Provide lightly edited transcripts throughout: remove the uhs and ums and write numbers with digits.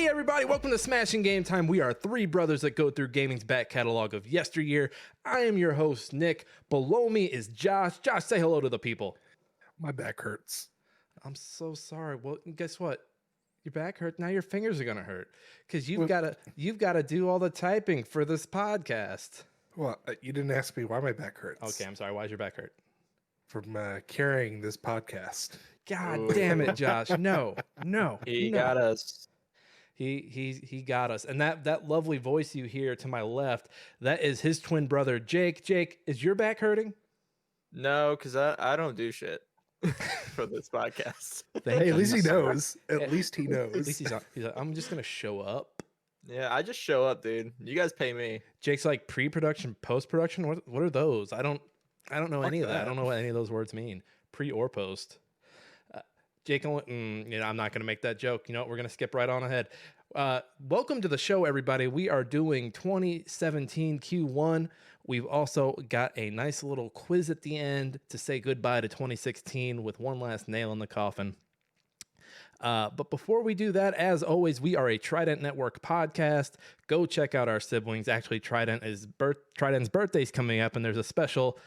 Hey everybody, welcome to Smashing Game Time. We are three brothers that go through gaming's back catalog of yesteryear. I am your host, Nick. Below me is Josh. Josh, say hello to the people. My back hurts. I'm so sorry. Well, guess what? Your back hurts. Now your fingers are gonna hurt because you've gotta do all the typing for this podcast. Well, you didn't ask me why my back hurts. Okay, I'm sorry. Why's your back hurt? From carrying this podcast. God damn it, Josh. No. He got us. He got us. And that lovely voice you hear to my left, that is his twin brother, Jake. Jake, is your back hurting? No, because I don't do shit for this podcast. Hey, at least he knows. At least he knows. At least he's like, I'm just going to show up. Yeah, I just show up, dude. You guys pay me. Jake's like pre-production, post-production. What are those? I don't know any of that. I don't know what any of those words mean. Pre or post. Jake, I'm not going to make that joke. You know what? We're going to skip right on ahead. Welcome to the show, everybody. We are doing 2017 Q1. We've also got a nice little quiz at the end to say goodbye to 2016 with one last nail in the coffin. But before we do that, as always, we are a Trident Network podcast. Go check out our siblings. Actually, Trident's birthday's coming up, and there's a special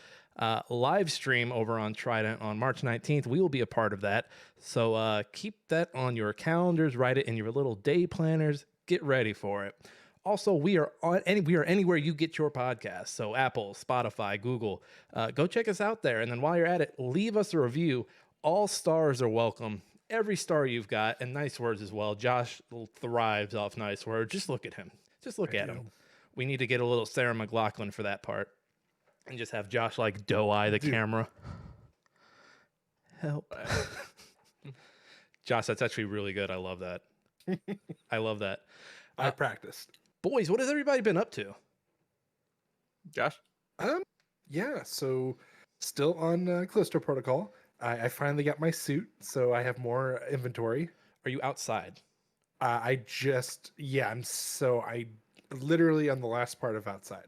live stream over on Trident on March 19th. We will be a part of that. So keep that on your calendars, write it in your little day planners, get ready for it. Also, we are anywhere you get your podcast. So Apple, Spotify, Google, go check us out there. And then while you're at it, leave us a review. All stars are welcome. Every star you've got, and nice words as well. Josh thrives off nice words. Just look at him. Just look at him. We need to get a little Sarah McLachlan for that part. And just have Josh like doe-eye the camera. Help. Josh, that's actually really good. I love that. I love that. I practiced. Boys, what has everybody been up to? Josh? Yeah, so still on Callisto Protocol. I finally got my suit, so I have more inventory. Are you outside? I'm literally on the last part of outside.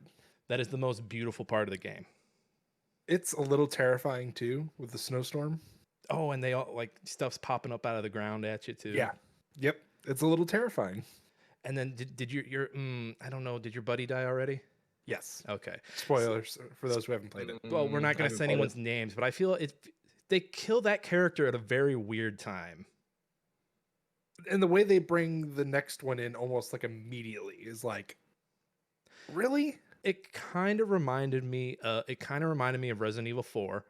That is the most beautiful part of the game. It's a little terrifying too with the snowstorm. Oh, and they all like stuff's popping up out of the ground at you too. Yeah. Yep. It's a little terrifying. And then did your I don't know, did your buddy die already? Yes. Okay. Spoilers for those who haven't played it. Well, we're not going to say anyone's names, but I feel they kill that character at a very weird time. And the way they bring the next one in almost like immediately is like, really? It kind of reminded me of Resident Evil 4,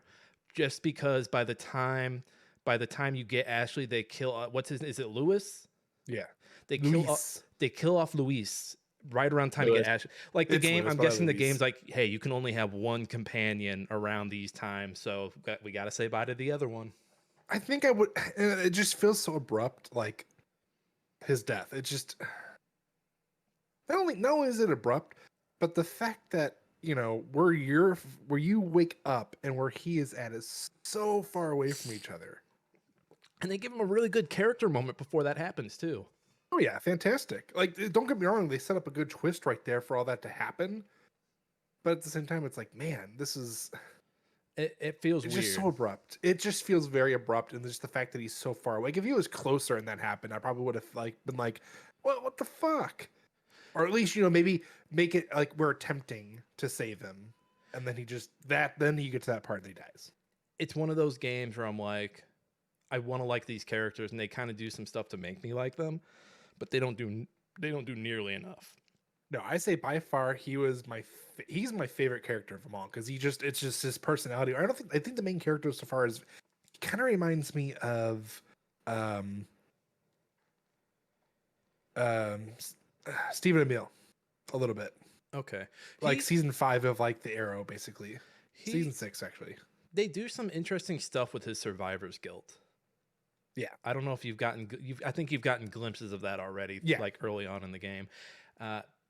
just because by the time you get Ashley, they kill is it Louis? Yeah. They kill off Luis right around time you get Ashley. Like the game, I'm guessing the game's like, hey, you can only have one companion around these times, so we got to say bye to the other one. I think I would. It just feels so abrupt, like his death. It just not only is it abrupt, but the fact that, you know, where you wake up and where he is at is so far away from each other. And they give him a really good character moment before that happens too. Oh yeah, fantastic. Like, don't get me wrong, they set up a good twist right there for all that to happen. But at the same time, it's like, man, this is it feels weird. Just so abrupt. It just feels very abrupt, and just the fact that he's so far away. Like, if he was closer and that happened, I probably would have been like, what the fuck? Or at least, you know, maybe make it like we're attempting to save him, and then then you get to that part and he dies. It's one of those games where I'm like, I want to like these characters, and they kind of do some stuff to make me like them, but they don't do nearly enough. No, I say by far he's my favorite character of them all, because it's just his personality. I think the main character so far he kind of reminds me of Stephen Emile a little bit. Okay. Like season 5 of like The Arrow, basically. Season 6, actually. They do some interesting stuff with his survivor's guilt. Yeah. I don't know if I think you've gotten glimpses of that already, like early on in the game.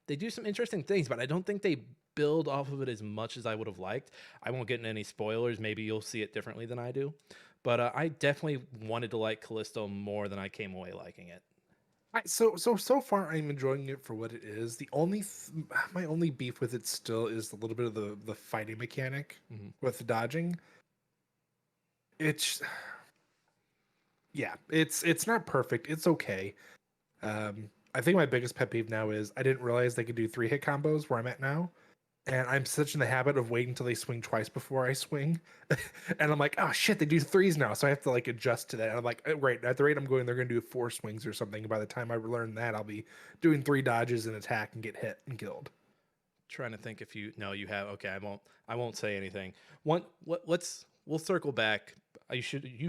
They do some interesting things, but I don't think they build off of it as much as I would have liked. I won't get into any spoilers. Maybe you'll see it differently than I do. But I definitely wanted to like Callisto more than I came away liking it. So far, I'm enjoying it for what it is. My only beef with it still is a little bit of the fighting mechanic with the dodging. It's not perfect. It's okay. I think my biggest pet peeve now is I didn't realize they could do 3-hit combos where I'm at now. And I'm such in the habit of waiting until they swing twice before I swing. And I'm like, oh shit, they do 3s now. So I have to like adjust to that. And I'm like, right, at the rate I'm going, they're going to do 4 swings or something. By the time I learn that, I'll be doing 3 dodges and attack and get hit and killed. Trying to think if you have. Okay, I won't say anything. We'll circle back. You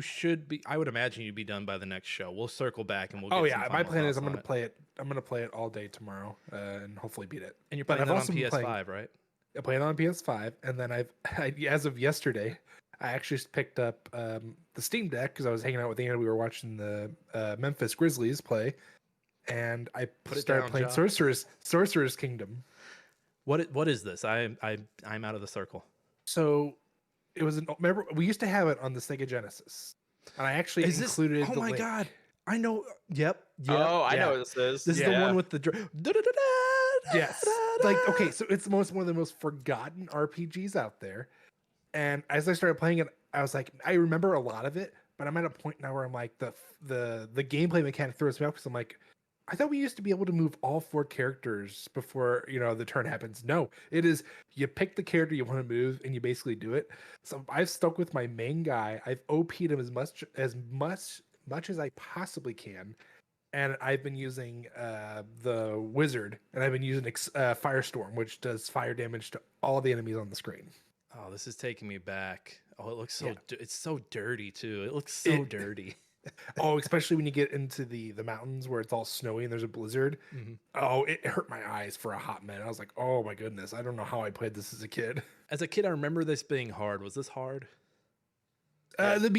should be. I would imagine you'd be done by the next show. We'll circle back and we'll. Oh get yeah, some my final plan is thoughts I'm on going to it. play it. I'm going to play it all day tomorrow and hopefully beat it. And you're But playing I've that on also been PS5, playing- right? I played it on PS5, and then as of yesterday, I actually picked up the Steam Deck because I was hanging out with Anna. We were watching the Memphis Grizzlies play, and I Put it started down, playing Josh. Sorcerer's Kingdom. What is this? I'm out of the circle. So it was remember we used to have it on the Sega Genesis, and I actually included. Oh the my link. god! I know. Yep. Oh, I yeah. know what this is. This is the Yeah. one with the. Yes, like okay, so it's one of the most forgotten RPGs out there. And as I started playing it, I was like, I remember a lot of it, but I'm at a point now where I'm like, the gameplay mechanic throws me off because I'm like, I thought we used to be able to move all 4 characters before the turn happens. No, it is you pick the character you want to move and you basically do it. So I've stuck with my main guy. I've OP'd him as much as I possibly can. And I've been using the wizard, and I've been using Firestorm, which does fire damage to all the enemies on the screen. Oh, this is taking me back. Oh, it looks so. Yeah. It's so dirty too. It looks so dirty. Oh, especially when you get into the mountains where it's all snowy and there's a blizzard. Mhm. Oh, it hurt my eyes for a hot minute. I was like, oh my goodness, I don't know how I played this as a kid. As a kid, I remember this being hard. Was this hard? The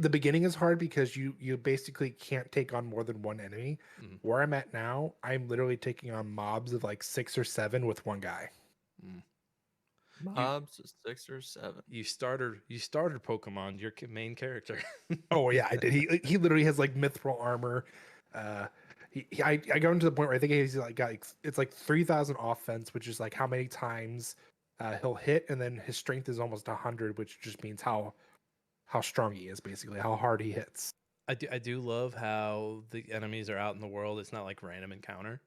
beginning is hard because you basically can't take on more than one enemy. Mhm. Where I'm at now, I'm literally taking on mobs of like 6 or 7 with one guy. Mobs is 6 or 7. You started Pokemon. Your main character. Oh yeah, I did. He literally has like mithril armor. I got into the point where I think he's like it's like 3,000 offense, which is like how many times he'll hit, and then his strength is almost 100, which just means how strong he is, basically how hard he hits. I do love how the enemies are out in the world. It's not like random encounter.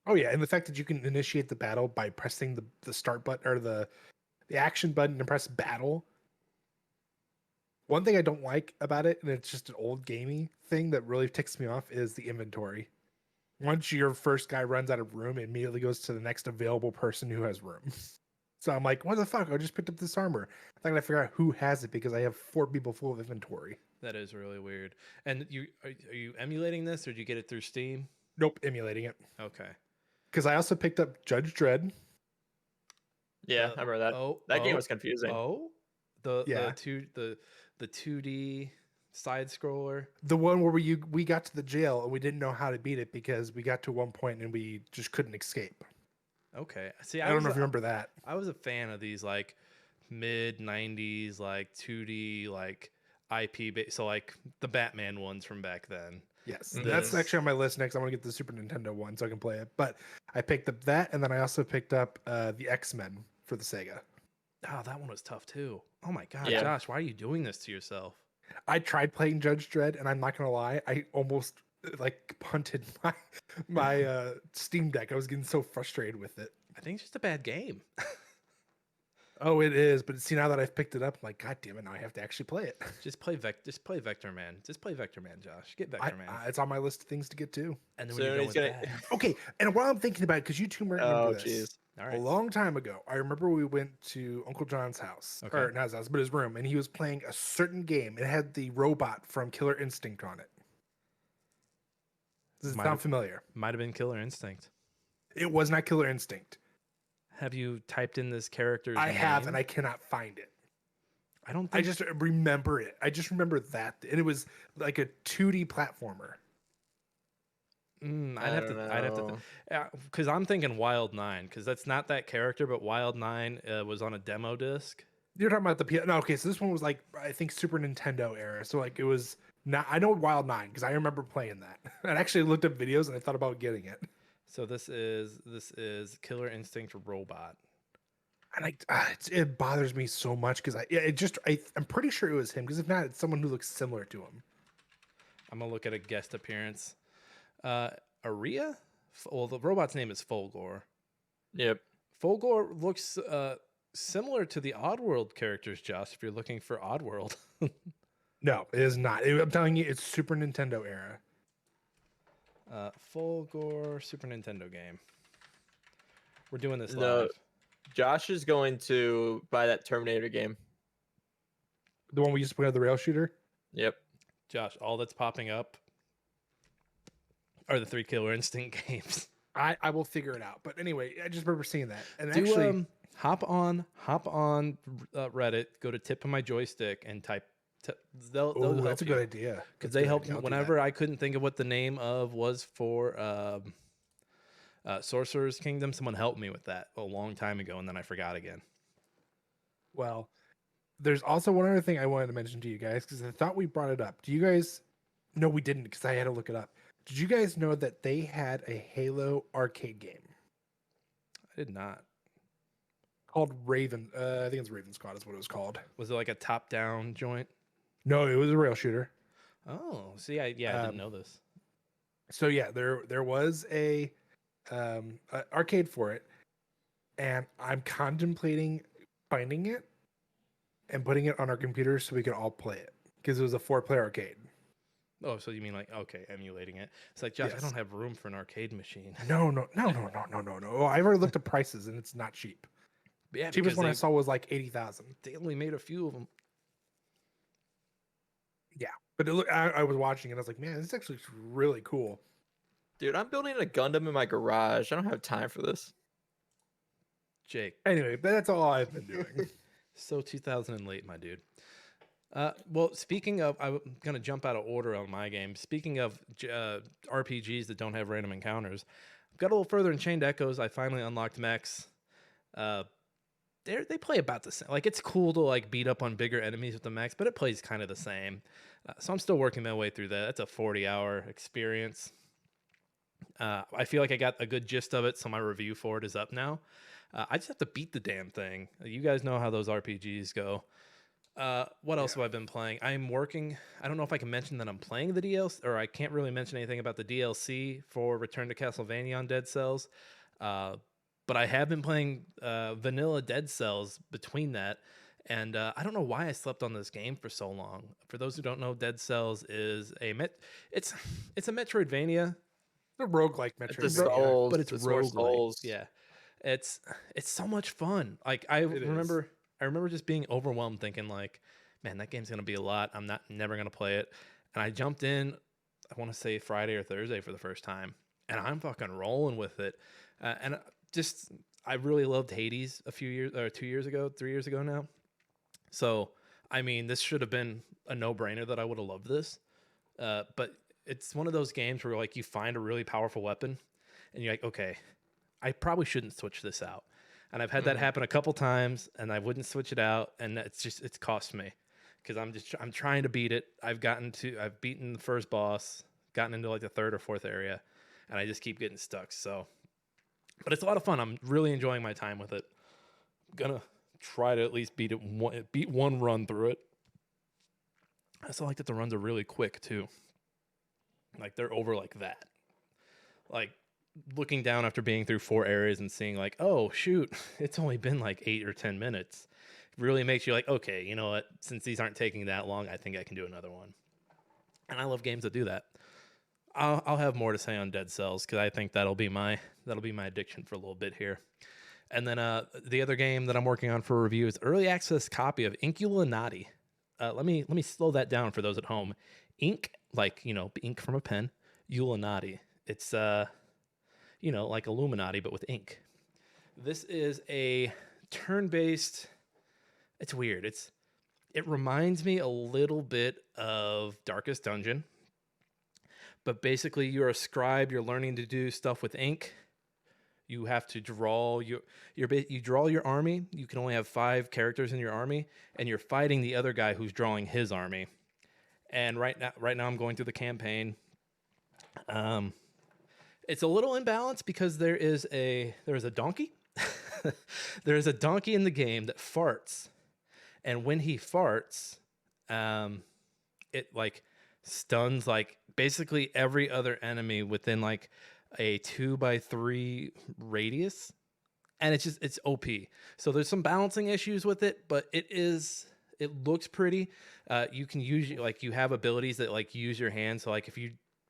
Oh yeah, and the fact that you can initiate the battle by pressing the start button or the action button and press battle. One thing I don't like about it, and it's just an old gamey thing that really ticks me off, is the inventory. Once your first guy runs out of room, it immediately goes to the next available person who has room. So I'm like, what the fuck? I just picked up this armor. I gotta figure out who has it because I have 4 people full of inventory. That is really weird. And are you emulating this, or did you get it through Steam? Nope, emulating it. Okay. Because I also picked up Judge Dredd. Yeah, I remember that. That game was confusing. The Yeah. 2D side scroller. The one where we got to the jail and we didn't know how to beat it because we got to one point and we just couldn't escape. Okay. See, I don't know if you remember that. I was a fan of these like mid 90s like 2D like IP so like the Batman ones from back then. Yes, Mhm. that's actually on my list next. I want to get the Super Nintendo one so I can play it. But I picked up that, and then I also picked up the X-Men for the Sega. Oh, that one was tough too. Oh my god, Yeah. Josh, why are you doing this to yourself? I tried playing Judge Dredd, and I'm not gonna lie, I almost like punted my Steam Deck. I was getting so frustrated with it. I think it's just a bad game. Oh, it is. But see, now that I've picked it up, I'm like, God damn it! Now I have to actually play it. Just play Vector Man. Just play Vector Man, Josh. Get Vector Man. It's on my list of things to get to. And then So when you're done he's with gonna- that. Okay, and while I'm thinking about it, because you two might remember Oh, this. jeez. All A right. long time ago, I remember we went to Uncle John's house, Okay. or not his house, but his room, and he was playing a certain game. It had the robot from Killer Instinct on it. Does it Might sound have- familiar? Might have been Killer Instinct. It was not Killer Instinct. Have you typed in this character's I have, name? and I cannot find it. I don't I think just remember it. I just remember that, and it was like a 2D platformer. I'd have to because I'm thinking Wild 9 because that's not that character, but Wild 9 was on a demo disc. You're talking about the no, okay, so this one was like I think Super Nintendo era. So like it was not. I know Wild 9 because I remember playing that. I actually looked up videos and I thought about getting it. So this is Killer Instinct Robot. And it bothers me so much because I'm pretty sure it was him because if not, it's someone who looks similar to him. I'm gonna look at a guest appearance. Aria? Well, the robot's name is Fulgore. Yep. Fulgore looks similar to the Oddworld characters, Josh, if you're looking for Oddworld. No, it is not. I'm telling you, it's Super Nintendo era. Fulgore Super Nintendo game. We're doing this No, live. Josh is going to buy that Terminator game. The one we used to play with the rail shooter. Yep. Josh, all that's popping up are the 3 Killer Instinct games. I will figure it out. But anyway, I just remember seeing that. And Do actually, hop on Reddit, go to tip of my joystick and type. They'll oh, help that's a you. good idea. Because That's a they good helped idea. me I'll do whenever I couldn't think of what the name of was for Sorcerer's Kingdom. Someone helped me with that a long time ago, and then I forgot again. that. Well, there's also one other thing I wanted to mention to you guys because I thought we brought it up. Do you guys? No, we didn't because I had to look it up. Did you guys know that they had a Halo arcade game I did not. called Raven? I think it's Raven Squad is what it was called. Was it like a top-down joint? No, it was a rail shooter. Oh, see, I didn't know this. So yeah, there was a arcade for it, and I'm contemplating finding it and putting it on our computers so we could all play it because it was a 4-player arcade. Oh, so you mean like, okay, emulating it? It's like, Josh, I Yes. don't have room for an arcade machine. No. I've already looked at prices and it's not cheap. Yeah, Cheapest because one I saw was like 80,000. they only made a few of them. Yeah, but I was watching and I was like, man, this actually looks really cool. Dude, I'm building a Gundam in my garage. I don't have time for this. Jake, Anyway, but that's all I've been doing. so 2000 and late, my dude. Well, speaking of, I'm going to jump out of order on my game. Speaking of RPGs that don't have random encounters, I've got a little further in Chained Echoes. I finally unlocked mechs. They play about the same. Like, it's cool to like beat up on bigger enemies with the mechs, but it plays kind of the same. So I'm still working my way through that. That's a 40-hour experience. I feel like I got a good gist of it, so my review for it is up now. I just have to beat the damn thing. You guys know how those RPGs go. What else have I been playing? I'm working. I don't know if I can mention that I'm playing the DLC, or I can't really mention anything about the DLC for Return to Castlevania on Dead Cells. But I have been playing vanilla Dead Cells between that. And I don't know why I slept on this game for so long. For those who don't know, Dead Cells is it's a Metroidvania. The roguelike It's Metroidvania. the Souls, But it's the Source roguelike. Souls. Yeah, it's so much fun. Like I It is. remember just being overwhelmed, thinking like, man, that game's gonna be a lot. I'm never gonna play it. And I jumped in. I want to say Friday or Thursday for the first time, and I'm fucking rolling with it. And just I really loved Hades a few years or 2 years ago, 3 years ago now. So I mean, this should have been a no-brainer that I would have loved this. But it's one of those games where like you find a really powerful weapon and you're like, okay, I probably shouldn't switch this out. And I've had that happen a couple times and I wouldn't switch it out. And it's cost me because I'm trying to beat it. I've beaten the first boss, gotten into like the third or fourth area, and I just keep getting stuck. So, but it's a lot of fun. I'm really enjoying my time with it. I'm gonna try to at least beat one run through it. I also like that the runs are really quick too. Like they're over like that. Like looking down after being through 4 areas and seeing like, oh shoot, it's only been like 8 or 10 minutes. It really makes you like, okay, you know what? Since these aren't taking that long, I think I can do another one. And I love games that do that. I'll have more to say on Dead Cells because I think that'll be my addiction for a little bit here. And then the other game that I'm working on for review is early access copy of Inkulinati. Let me slow that down for those at home. Ink, like, you know, ink from a pen. Ulinati. It's, you know, like Illuminati, but with ink. This is a turn-based... It's weird. It reminds me a little bit of Darkest Dungeon. But basically, you're a scribe. You're learning to do stuff with ink. You have to draw you draw your army. You can only have 5 characters in your army, and you're fighting the other guy who's drawing his army. And right now I'm going through the campaign. It's a little imbalanced because there is a donkey. There is a donkey in the game that farts, and when he farts, it like stuns like basically every other enemy within like a 2x3 radius, and it's OP. So there's some balancing issues with it, but it looks pretty. You can use, like, you have abilities that like use your hand. So like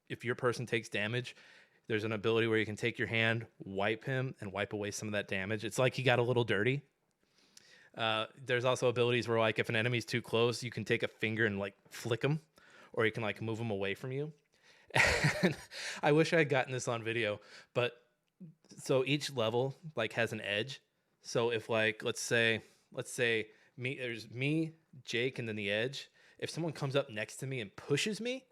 if your person takes damage, there's an ability where you can take your hand, wipe him, and wipe away some of that damage. It's like he got a little dirty. There's also abilities where, like, if an enemy's too close, you can take a finger and like flick them, or you can like move them away from you. And I wish I had gotten this on video, but so each level like has an edge. So if, like, let's say there's me, Jake, and then the edge. If someone comes up next to me and pushes me,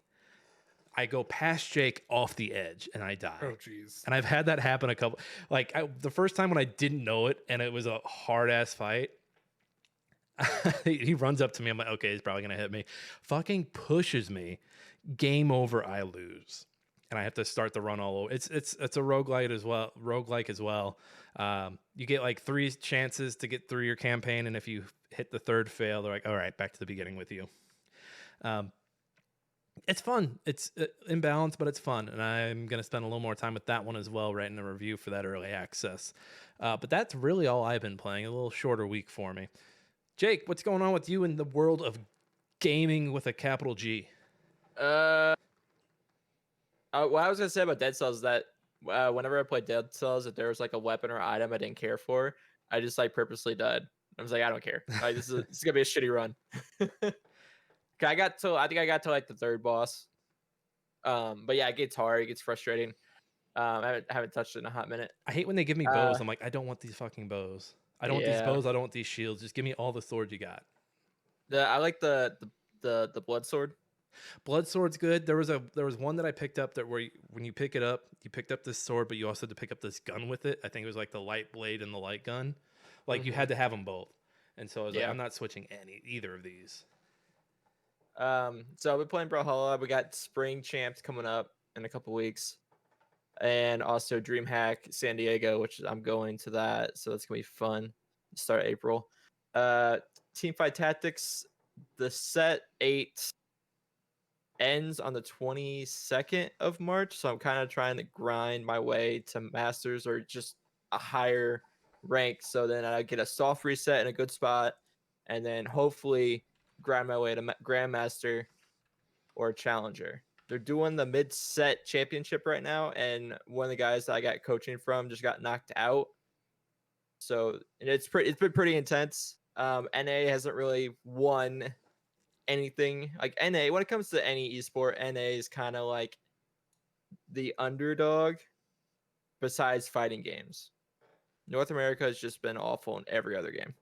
I go past Jake off the edge and I die. Oh, jeez. And I've had that happen a couple. Like, the first time when I didn't know it and it was a hard ass fight, he runs up to me. I'm like, okay, he's probably gonna hit me. Fucking pushes me. Game over. I lose, and I have to start the run all over. It's a roguelike as well. You get like 3 chances to get through your campaign, and if you hit the third fail, they're like, all right, back to the beginning with you. It's fun. It's imbalanced, but it's fun, and I'm gonna spend a little more time with that one as well, writing a review for that early access. But that's really all I've been playing. A little shorter week for me. Jake, what's going on with you in the world of gaming with a capital G? What I was gonna say about Dead Cells is that whenever I played Dead Cells, if there was like a weapon or item I didn't care for, I just like purposely died. I was like, I don't care. Like, this is gonna be a shitty run. I think I got to like the 3rd boss. But yeah, it gets hard. It gets frustrating. I haven't touched it in a hot minute. I hate when they give me bows. I'm like, I don't want these fucking bows. I don't want these bows. I don't want these shields. Just give me all the swords you got. I like the blood sword. Blood sword's good. There was one that I picked up that when you pick it up, you picked up this sword, but you also had to pick up this gun with it. I think it was like the light blade and the light gun. Like, you had to have them both. And so I was like, I'm not switching either of these. So I've been playing Brawlhalla. We got Spring Champs coming up in a couple weeks, and also DreamHack San Diego, which I'm going to that, so it's gonna be fun. Start April. Teamfight Tactics, the set 8 ends on the 22nd of March, so I'm kind of trying to grind my way to Masters or just a higher rank, so then I get a soft reset in a good spot, and then hopefully grind my way to Grandmaster or Challenger. They're doing the mid-set championship right now, and one of the guys that I got coaching from just got knocked out. So it's been pretty intense. NA hasn't really won anything. Like, NA, when it comes to any esport, NA is kind of like the underdog besides fighting games. North America has just been awful in every other game.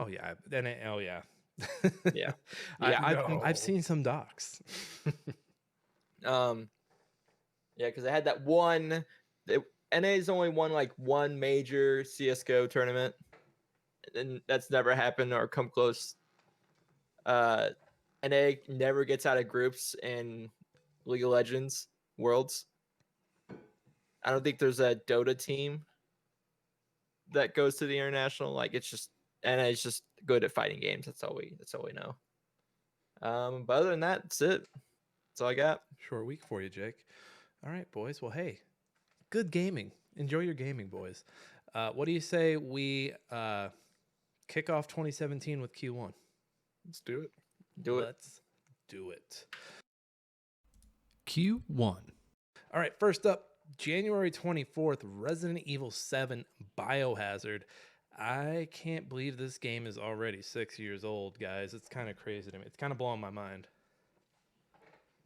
Oh yeah. Oh yeah. Yeah. I've seen some docs. Yeah, because I had that one. NA's only won like one major CS:GO tournament, and that's never happened or come close. NA never gets out of groups in League of Legends Worlds. I don't think there's a Dota team that goes to the international. Like, it's just NA is just good at fighting games. That's all we know. But other than that, that's it. That's all I got. Short week for you, Jake. All right, boys. Well, hey, good gaming. Enjoy your gaming, boys. What do you say we kick off 2017 with Q1? Let's do it. Let's do it. Q1. All right, first up, January 24th, Resident Evil VII Biohazard. I can't believe this game is already 6 years old, guys. It's kind of crazy to me. It's kind of blowing my mind.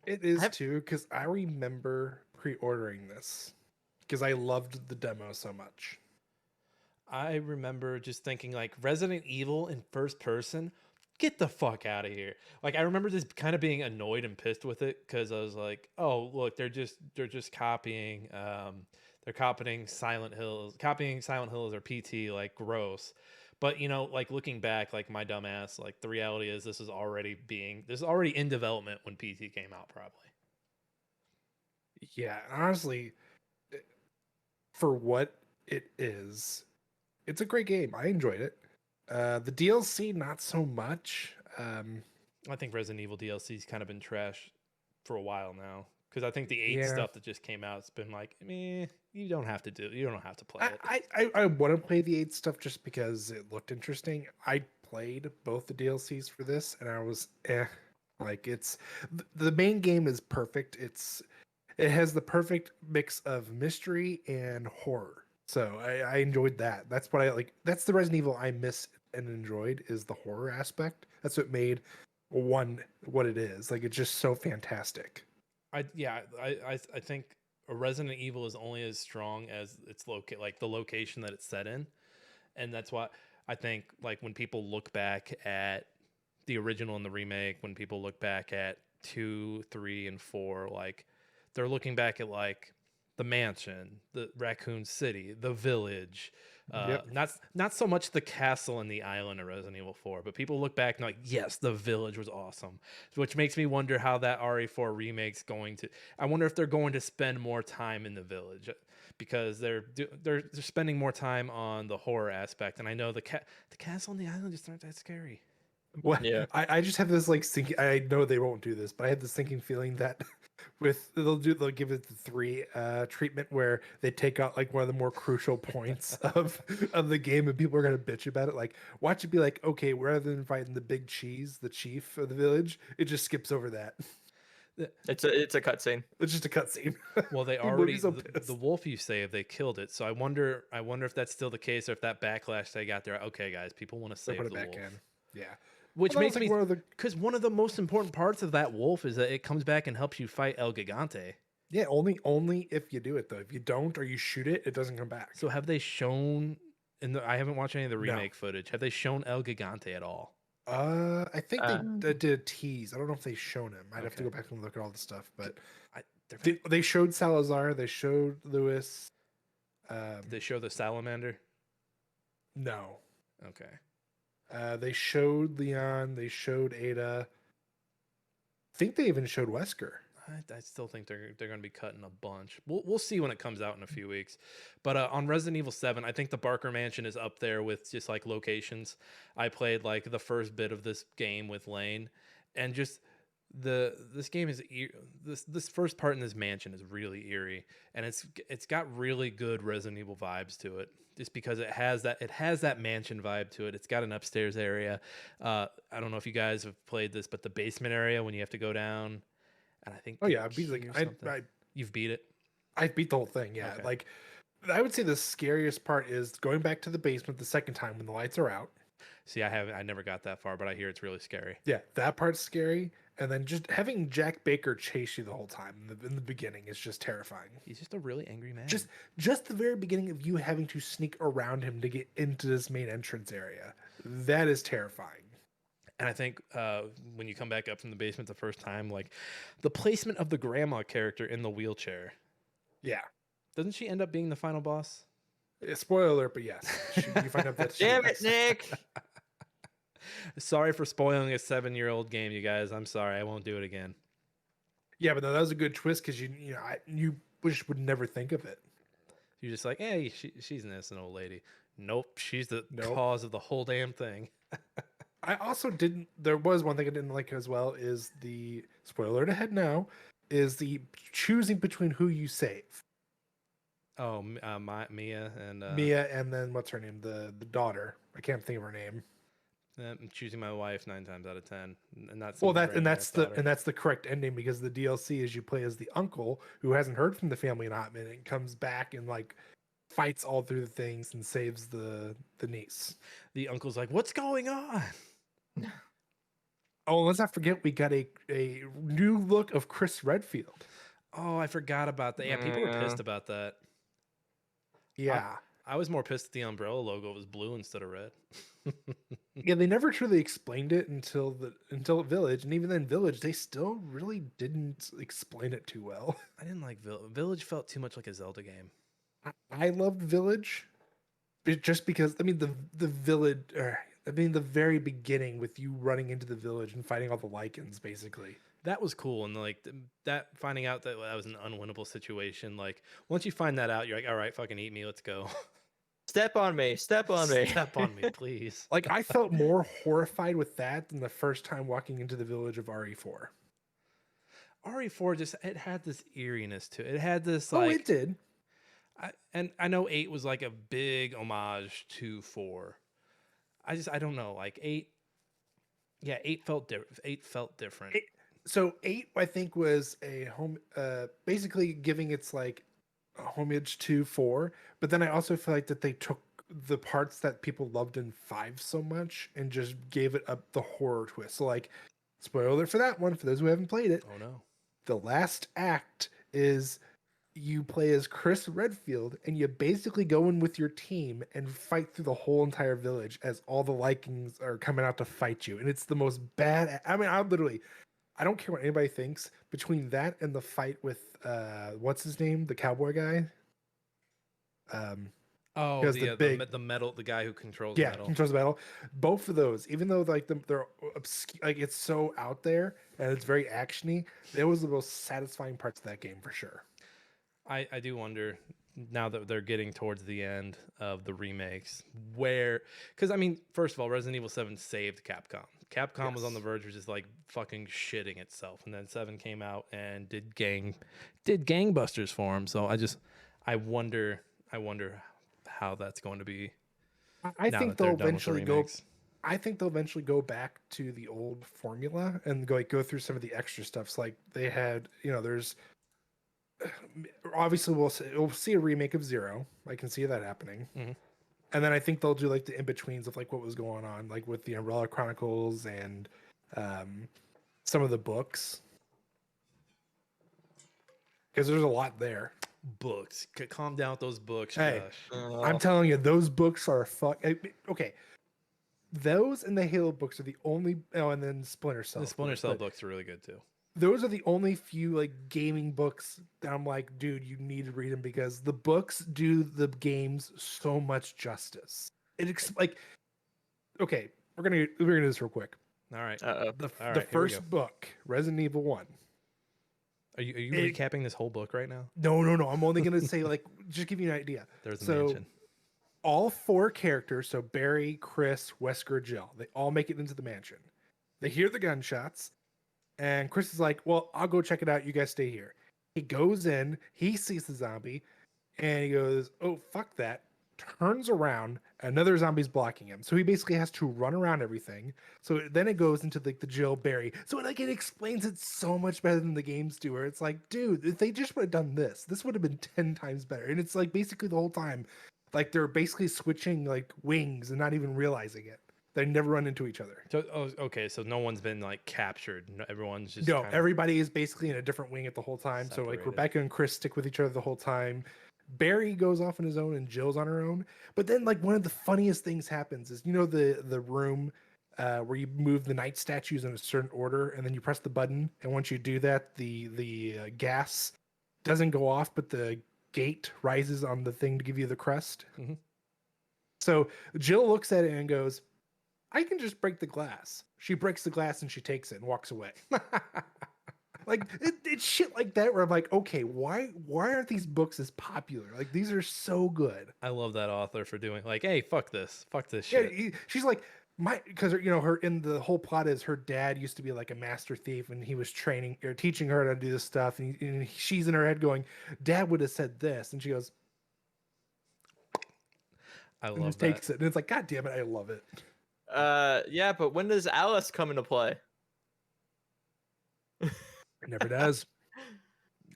It is too, because I remember pre-ordering this because I loved the demo so much. I remember just thinking, like, Resident Evil in first person, get the fuck out of here. Like, I remember just kind of being annoyed and pissed with it because I was like, oh, look, they're just copying they're copying Silent Hills or PT, like, gross. But, you know, like, looking back, like, my dumb ass, like, the reality is this is already in development when PT came out, probably. Yeah, honestly, for what it is, it's a great game. I enjoyed it. The DLC, not so much. I think Resident Evil DLC's kind of been trash for a while now Because I think the 8 Yeah. stuff that just came out, it's been like, you don't have to play it. I want to play the 8 stuff just because it looked interesting. I played both the DLCs for this, and I was like the main game is perfect. It has the perfect mix of mystery and horror. So I enjoyed that. That's what I like. That's the Resident Evil I miss and enjoyed, is the horror aspect. That's what made one what it is. Like, it's just so fantastic. I think a Resident Evil is only as strong as its like the location that it's set in, and that's why I think, like, when people look back at the original and the remake, when people look back at 2, 3, and 4, like, they're looking back at like the mansion, the Raccoon City, the village. Yep. Not so much the castle and the island of Resident Evil 4, but people look back and like, yes, the village was awesome, which makes me wonder how that RE4 remake's going to. I wonder if they're going to spend more time in the village, because they're spending more time on the horror aspect, and I know the castle and the island just aren't that scary. What? Yeah. I just have this like sinking. I know they won't do this, but I have this sinking feeling that they'll give it the 3 treatment, where they take out like one of the more crucial points of the game, and people are gonna bitch about it. Like, watch it be like, okay, rather than fighting the big cheese, the chief of the village, it just skips over that. It's a cutscene. It's just a cutscene. Well, they People would already be so the pissed. wolf you saved, they killed it. So I wonder if that's still the case, or if that backlash they got there. Okay, guys, people want to They save put the it back wolf. in. Yeah. Which Well, that makes was, me, like, one of the because one of the most important parts of that wolf is that it comes back and helps you fight El Gigante. yeah, only if you do it though. If you don't, or you shoot it, it doesn't come back. So have they shown I haven't watched any of the No. remake footage. Have they shown El Gigante at all? I think they did a tease. I don't know if they've shown him. I'd have to Okay. go back and look at all the stuff, but Did they showed Salazar, they showed Lewis. they show the salamander? No. Okay. They showed Leon, they showed Ada. I think they even showed Wesker. I still think they're going to be cutting a bunch. We'll see when it comes out in a few weeks. But on Resident Evil 7, I think the Barker Mansion is up there with just like locations. I played like the first bit of this game with Lane, and just this game is this first part in this mansion is really eerie, and it's got really good Resident Evil vibes to it, just because it has that mansion vibe to it. It's got an upstairs area. I don't know if you guys have played this, but the basement area when you have to go down. And I think, Oh yeah, I beat you've beat it. I beat the whole thing. Yeah, Okay. like I would say the scariest part is going back to the basement the second time when the lights are out. See, I never got that far, but I hear it's really scary. Yeah, that part's scary, and then just having Jack Baker chase you the whole time in the beginning is just terrifying. He's just a really angry man. Just the very beginning of you having to sneak around him to get into this main entrance area, that is terrifying. And I think when you come back up from the basement the first time, like the placement of the grandma character in the wheelchair, Yeah. doesn't she end up being the final boss? Spoiler alert, but yes, you find out that. Damn it, Nick! Sorry for spoiling a 7-year-old game, you guys. I'm sorry. I won't do it again. Yeah, but no, that was a good twist, because you just would never think of it. You're just like, hey, she's an innocent old lady. Nope, she's the Nope. cause of the whole damn thing. I also didn't. There was one thing I didn't like as well, is the spoiler alert ahead now, is the choosing between who you save. Oh, Mia and Mia, and then what's her name? The daughter. I can't think of her name. I'm choosing my wife 9 times out of 10, and that's Well, that's the correct ending, because the DLC is you play as the uncle who hasn't heard from the family in a hot minute, and comes back and like fights all through the things and saves the niece. The uncle's like, "What's going on?" Oh, let's not forget we got a new look of Chris Redfield. Oh, I forgot about that. Yeah, people were Yeah. pissed about that. Yeah. I was more pissed that the umbrella logo was blue instead of red. Yeah, they never truly explained it until Village, and even then Village, they still really didn't explain it too well. I didn't like Village. Felt too much like a Zelda game. I loved Village, just because the village, the very beginning with you running into the village and fighting all the lichens, basically. That was cool, and like that finding out that was an unwinnable situation. Like once you find that out, you're like, all right, fucking eat me, let's go. Step on me. Step on me. Step on me, please. Like, I felt more horrified with that than the first time walking into the village of RE4. RE4 just it had this eeriness to it. It had this Oh, like it did. and I know 8 was like a big homage to 4. I don't know, like 8. Yeah, 8 felt different. 8 felt different. So 8, I think, was a basically giving its like a homage to 4. But then I also feel like that they took the parts that people loved in 5 so much and just gave it the horror twist. So like, spoiler alert for that one for those who haven't played it. Oh no. The last act is you play as Chris Redfield and you basically go in with your team and fight through the whole entire village as all the Vikings are coming out to fight you. And it's the most bad. I mean, I don't care what anybody thinks between that and the fight with, what's his name? The cowboy guy. Oh, Because the metal, the guy who controls metal. controls the battle. Both of those, even though like they're like it's so out there and it's very actiony, it was the most satisfying parts of that game for sure. I do wonder now that they're getting towards the end of the remakes where, because I mean, first of all, Resident Evil 7 saved Capcom. Capcom was on the verge of just like fucking shitting itself, and then 7 came out and did gangbusters for them. So I wonder how that's going to be. I think they'll eventually go. I think they'll eventually go back to the old formula and go through some of the extra stuffs like they had. There's obviously we'll see a remake of 0. I can see that happening. Mm-hmm. And then I think they'll do like the in-betweens of like what was going on, like with the Umbrella Chronicles and some of the books. Because there's a lot there. Books. Calm down with those books, Hey, Josh. I'm telling you, those books are okay. Those and the Halo books are the only. Oh, and then Splinter Cell. The Splinter Cell books are really good too. Those are the only few like gaming books that I'm like, dude, you need to read them because the books do the games so much justice. Okay, we're gonna do this real quick. All right. The first book, Resident Evil 1. Are you recapping this whole book right now? No. I'm only gonna say like just give you an idea. There's a mansion. All 4 characters, so Barry, Chris, Wesker, Jill, they all make it into the mansion. They hear the gunshots. And Chris is like, well, I'll go check it out. You guys stay here. He goes in, he sees the zombie, and he goes, oh, fuck that. Turns around, another zombie's blocking him. So he basically has to run around everything. So then it goes into like the Jill Barry. So it explains it so much better than the games do, where it's like, dude, if they just would have done this would have been 10 times better. And it's like basically the whole time, like they're basically switching like wings and not even realizing it. They never run into each other. So, okay, so no one's been like captured. No, everyone's just everybody is basically in a different wing at the whole time. Separated. So like Rebecca and Chris stick with each other the whole time. Barry goes off on his own and Jill's on her own. But then like one of the funniest things happens is the room where you move the night statues in a certain order and then you press the button, and once you do that, the gas doesn't go off, but the gate rises on the thing to give you the crest. Mm-hmm. So Jill looks at it and goes, I can just break the glass. She breaks the glass and she takes it and walks away. Like it's shit like that where I'm like, okay, why aren't these books as popular? Like these are so good. I love that author for doing like, hey, fuck this shit. Yeah, she's like because her in the whole plot is her dad used to be like a master thief and he was teaching her how to do this stuff, and she's in her head going, Dad would have said this, and she goes, I love that. Takes it and it's like, God damn it, I love it. Yeah, but when does Alice come into play? It never does.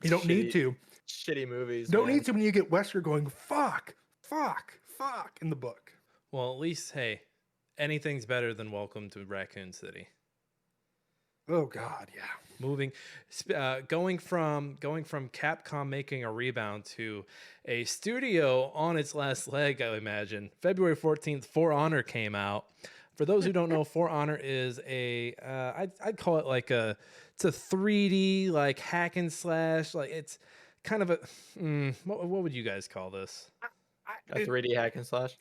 You don't need to. Shitty movies. Don't need to when you get Wesker going, fuck in the book. Well, at least, hey, anything's better than Welcome to Raccoon City. Oh God, yeah. Going from Capcom making a rebound to a studio on its last leg, I imagine. February 14th, For Honor came out. For those who don't know, For Honor is I'd call it like it's a 3D like hack and slash. Like it's kind of a what would you guys call this? A 3D hack and slash.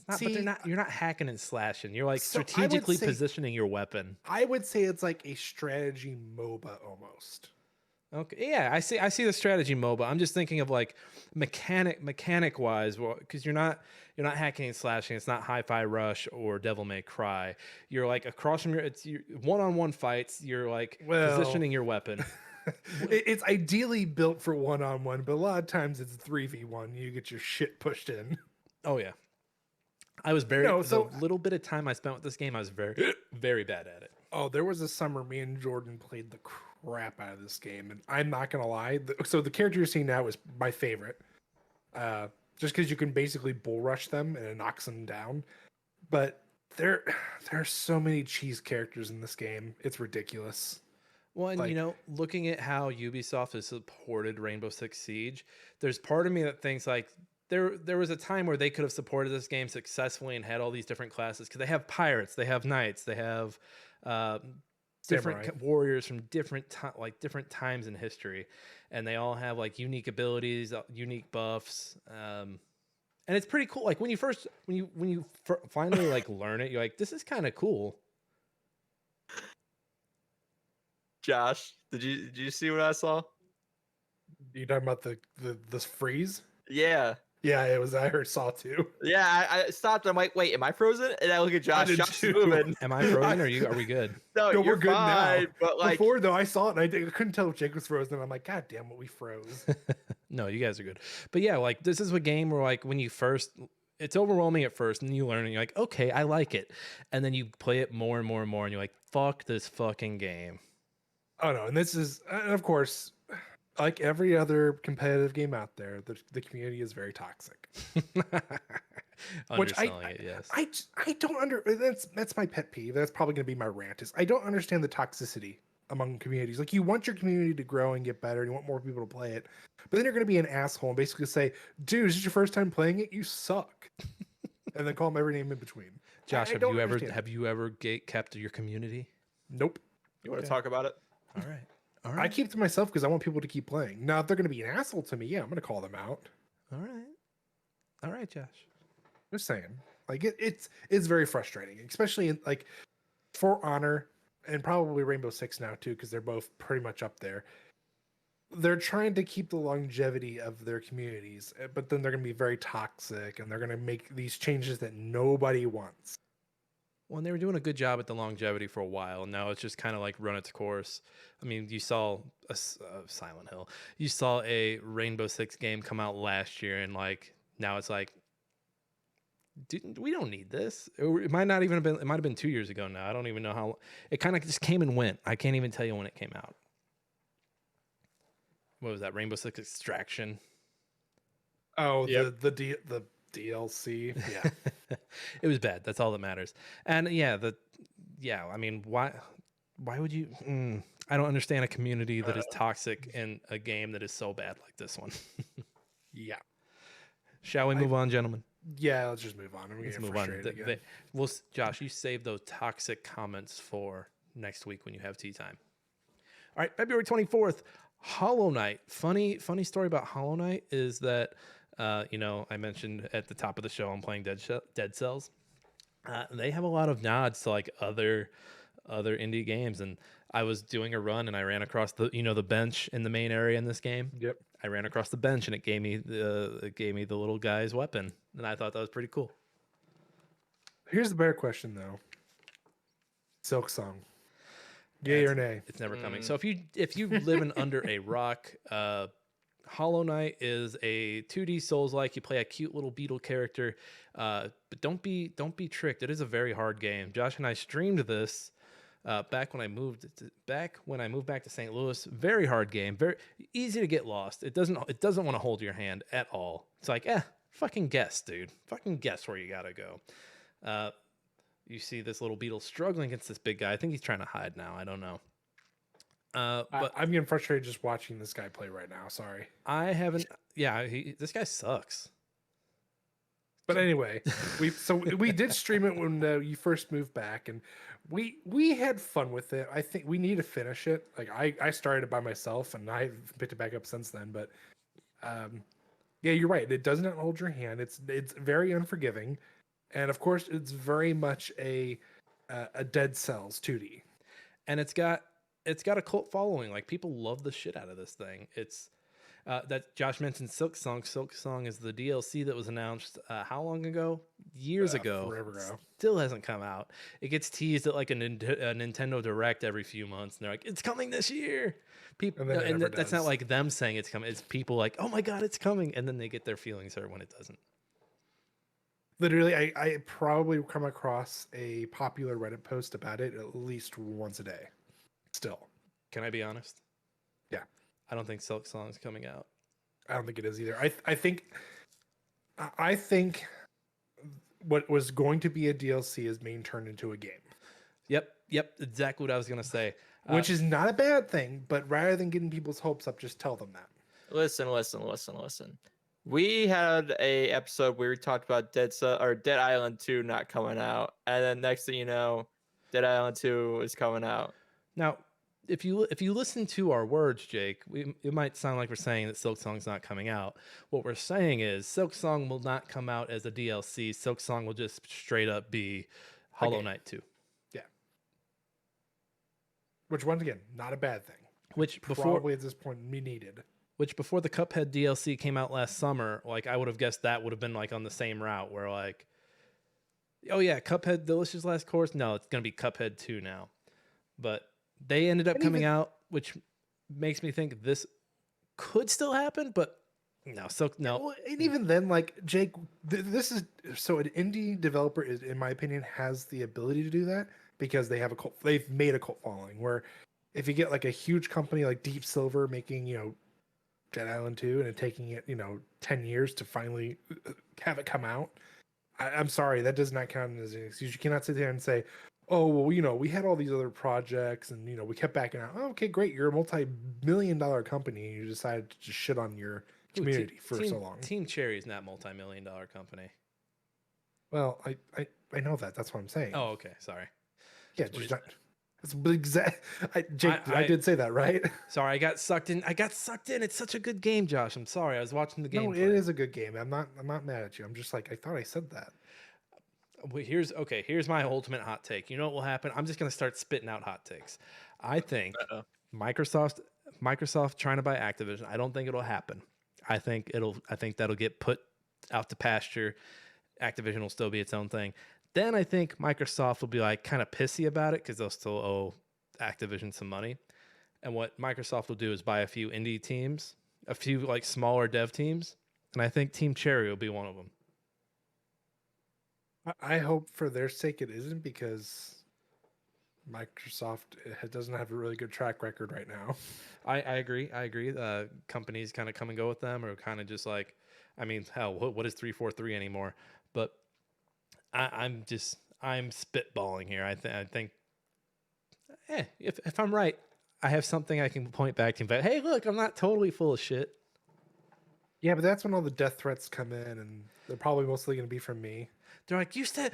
But you're not hacking and slashing. You're like strategically positioning your weapon. I would say it's like a strategy MOBA almost. Okay, yeah, I see the strategy MOBA. I'm just thinking of like mechanic wise, because you're not hacking and slashing. It's not Hi-Fi Rush or Devil May Cry. You're like across from it's one-on-one fights. You're like positioning your weapon. It's ideally built for one-on-one, but a lot of times it's 3v1. You get your shit pushed in. Oh yeah. I was very No, the so little bit of time I spent with this game, I was very very bad at it. oh, there was a summer me and Jordan played the crap out of this game, and I'm not gonna lie. So the character you're seeing now is my favorite, just because you can basically bull rush them and it knocks them down. But there are so many cheese characters in this game. It's ridiculous. Well, and Like, looking at how Ubisoft has supported Rainbow Six Siege, there's part of me that thinks like there was a time where they could have supported this game successfully and had all these different classes because they have pirates, they have knights, they have different Samurai. warriors from different times in history, and they all have like unique abilities, unique buffs. And it's pretty cool. Like when you finally like learn it, you're like, this is kind of cool. Josh, did you see what I saw? You talking about the freeze? Yeah. Yeah, it was. I heard saw too. Yeah, I stopped. I'm like, wait, am I frozen? And I look at Josh. did Josh too. is moving. Am I frozen? Are we good? No, No, you're we're good fine, now. but like, Before though, I saw it and I couldn't tell if Jake was frozen. I'm like, God damn it, we froze. No, you guys are good. But yeah, like this is a game where like when you first, it's overwhelming at first, and then you learn and you're like, okay, I like it, and then you play it more and more and more, and you're like, fuck this fucking game. Oh no, and this is, and of course, like every other competitive game out there, the community is very toxic. Which Underselling it, yes. I don't that's my pet peeve. That's probably going to be my rant. Is I don't understand the toxicity among communities. Like you want your community to grow and get better, and you want more people to play it, but then you're going to be an asshole and basically say, "Dude, is this your first time playing it? You suck," and then call them every name in between. Josh, I have don't you ever understand. gate kept your community? Nope. you want to Okay. talk about it? All right. All I right. keep to myself because I want people to keep playing. Now, if they're going to be an asshole to me, yeah, I'm going to call them out. All right. All right, Josh. Just saying, like it's very frustrating, especially in like For Honor and probably Rainbow Six now too, because they're both pretty much up there. They're trying to keep the longevity of their communities, but then they're going to be very toxic and they're going to make these changes that nobody wants. Well, and they were doing a good job at the longevity for a while, and now it's just kind of like run its course. I mean, you saw a Silent Hill, you saw a Rainbow Six game come out last year, and like now it's like, we don't need this. It might not even have been. It might have been 2 years ago now. I don't even know how. It kind of just came and went. I can't even tell you when it came out. What was that? Rainbow Six Extraction. Oh, Yep. the DLC, yeah. It was bad. That's all that matters. And yeah, I mean, why would you? I don't understand a community that is toxic in a game that is so bad like this one. Yeah. Shall we move on, gentlemen? Yeah, let's just move on. I'm Let's getting move on. frustrated again. Josh, you save those toxic comments for next week when you have tea time. All right, February 24th, Hollow Knight. Funny story about Hollow Knight is that, I mentioned at the top of the show I'm playing Dead Cells. They have a lot of nods to like other indie games, and I was doing a run and I ran across the bench in the main area in this game. Yep. I ran across the bench and it gave me the little guy's weapon, and I thought that was pretty cool. Here's the better question though. Silk Song. Yay or nay? It's never coming. So if you live in under a rock, Hollow Knight is a 2D Souls-like. You play a cute little beetle character, but don't be tricked. It is a very hard game. Josh and I streamed this back when I moved back to St. Louis. Very hard game. Very easy to get lost. It doesn't want to hold your hand at all. It's like, fucking guess, dude. Fucking guess where you gotta go. You see this little beetle struggling against this big guy. I think he's trying to hide now. I don't know. But I'm getting frustrated just watching this guy play right now. Sorry. I haven't. Yeah, this guy sucks. But anyway, we did stream it when you first moved back, and we had fun with it. I think we need to finish it. Like I started it by myself, and I've picked it back up since then. But yeah, you're right. It does not hold your hand. It's very unforgiving, and of course, it's very much a Dead Cells 2D. And it's got a cult following. Like people love the shit out of this thing. It's that Josh mentioned Silk Song. Silk Song is the DLC that was announced how long ago? years ago. Forever ago. Still hasn't come out. It gets teased at like a Nintendo Direct every few months, and they're like, "It's coming this year." People, And then it never that's not does. like them saying it's coming. It's people like, "Oh my god, it's coming," and then they get their feelings hurt when it doesn't. Literally, I probably come across a popular Reddit post about it at least once a day. Still, Can I be honest? Yeah. I don't think Silk Song's coming out. I don't think it is either. I think what was going to be a DLC is being turned into a game, Yep, exactly what I was gonna say. which is not a bad thing. But rather than getting people's hopes up, just tell them that. Listen. We had a episode where we talked about Dead Island 2 not coming out, and then next thing you know, Dead Island 2 is coming out. Now, if you listen to our words, Jake, it might sound like we're saying that Silk Song's not coming out. What we're saying is Silk Song will not come out as a DLC. Silk Song will just straight up be Hollow Knight 2. Yeah. Which once again, not a bad thing. Which Probably at this point we needed. Which before the Cuphead DLC came out last summer, like I would have guessed that would have been like on the same route where like, oh yeah, Cuphead Delicious Last Course. No, it's gonna be Cuphead 2 now. But they ended up coming out, which makes me think this could still happen, but no. Well, and even then, like Jake, this is so an indie developer is, in my opinion, has the ability to do that because they have they've made a cult following. Where if you get like a huge company like Deep Silver making Dead Island 2 and it taking it 10 years to finally have it come out, I'm sorry, that does not count as an excuse. You cannot sit there and say, oh, well, we had all these other projects and, we kept backing out. Oh, okay, great. You're a multi-million-dollar company and you decided to just shit on your community for so long. Team Cherry is not multi-million-dollar company. Well, I know that. That's what I'm saying. Oh, okay. Sorry. Yeah, that's exact. Jake, I did say that, right? Sorry, I got sucked in. It's such a good game, Josh. I'm sorry. I was watching the game. No, it is a good game. I'm not mad at you. I'm just like, I thought I said that. Well, here's my ultimate hot take. You know what will happen? I'm just gonna start spitting out hot takes. I think Microsoft trying to buy Activision. I don't think it'll happen. I think that'll get put out to pasture. Activision will still be its own thing. Then I think Microsoft will be like kind of pissy about it because they'll still owe Activision some money. And what Microsoft will do is buy a few indie teams, a few like smaller dev teams, and I think Team Cherry will be one of them. I hope for their sake it isn't, because Microsoft doesn't have a really good track record right now. I agree. Companies kind of come and go with them, or kind of just like, I mean, hell, what is 343 anymore? But I'm spitballing here. I think, if I'm right, I have something I can point back to. But hey, look, I'm not totally full of shit. Yeah, but that's when all the death threats come in, and they're probably mostly going to be from me. They're like, you said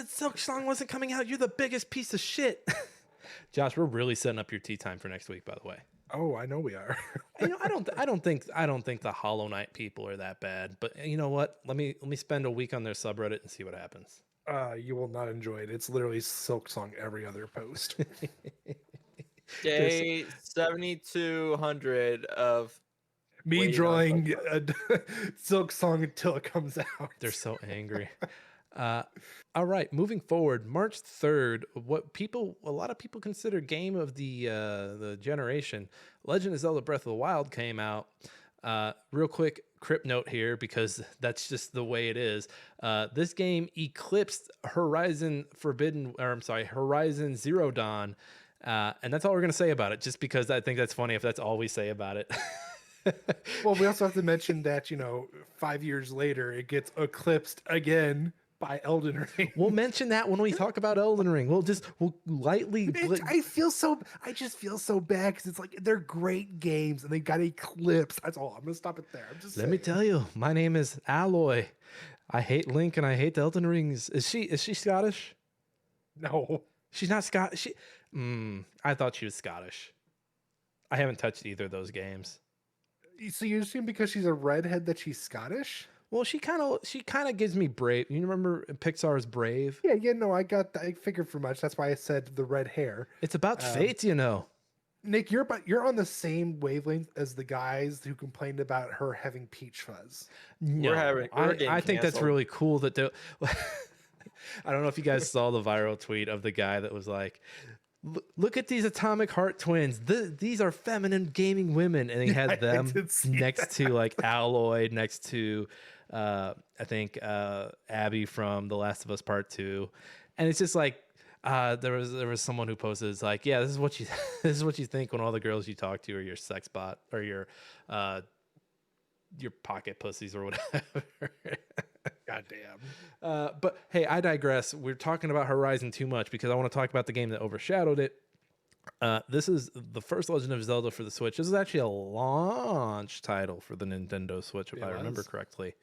Silk Song wasn't coming out. You're the biggest piece of shit. Josh, we're really setting up your tea time for next week, by the way. Oh, I know we are. I don't think the Hollow Knight people are that bad. But you know what? Let me spend a week on their subreddit and see what happens. You will not enjoy it. It's literally Silk Song every other post. Day 7,200 of me drawing a Silk Song until it comes out. They're so angry. All right, moving forward, March 3rd, what a lot of people consider game of the generation, Legend of Zelda Breath of the Wild came out. Real quick crypt note here, because that's just the way it is. This game eclipsed Horizon Zero Dawn, and that's all we're gonna say about it, just because I think that's funny if that's all we say about it. Well, we also have to mention that 5 years later it gets eclipsed again by Elden Ring. We'll mention that when we talk about Elden Ring. We'll lightly. I just feel so bad because it's like they're great games and they got eclipsed. That's all. I'm gonna stop it there. Let me tell you, my name is Alloy. I hate Link and I hate the Elden Rings. Is she Scottish? No, she's not Scottish. I thought she was Scottish. I haven't touched either of those games. So you assume because she's a redhead that she's Scottish? Well, she kind of gives me Brave. You remember Pixar's Brave? Yeah. No, I figured for much. That's why I said the red hair. It's about fate, Nick, you're on the same wavelength as the guys who complained about her having peach fuzz. No, I think that's really cool that they I don't know if you guys saw the viral tweet of the guy that was like, look at these atomic heart twins. These are feminine gaming women. And he had them next to like Alloy, next to I think Abby from The Last of Us Part 2. And it's just like there was someone who posted, it's like, yeah, this is what you this is what you think when all the girls you talk to are your sex bot or your pocket pussies or whatever. Goddamn. But hey, I digress. We're talking about Horizon too much because I want to talk about the game that overshadowed it. This is the first Legend of Zelda for the Switch. This is actually a launch title for the Nintendo Switch, if I remember correctly.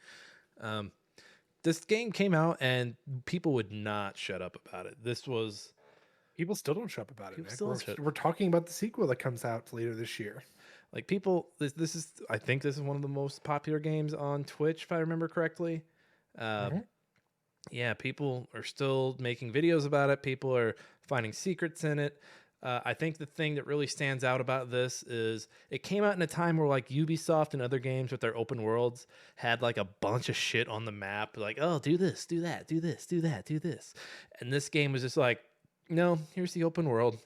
This game came out and people would not shut up about it. People still don't shut up about it. We're talking about the sequel that comes out later this year. Like people, this is, I think this is one of the most popular games on Twitch, if I remember correctly. Yeah, people are still making videos about it. People are finding secrets in it. I think the thing that really stands out about this is it came out in a time where like Ubisoft and other games with their open worlds had like a bunch of shit on the map. Like, oh, do this, do that, do this, do that, do this. And this game was just like, no, here's the open world.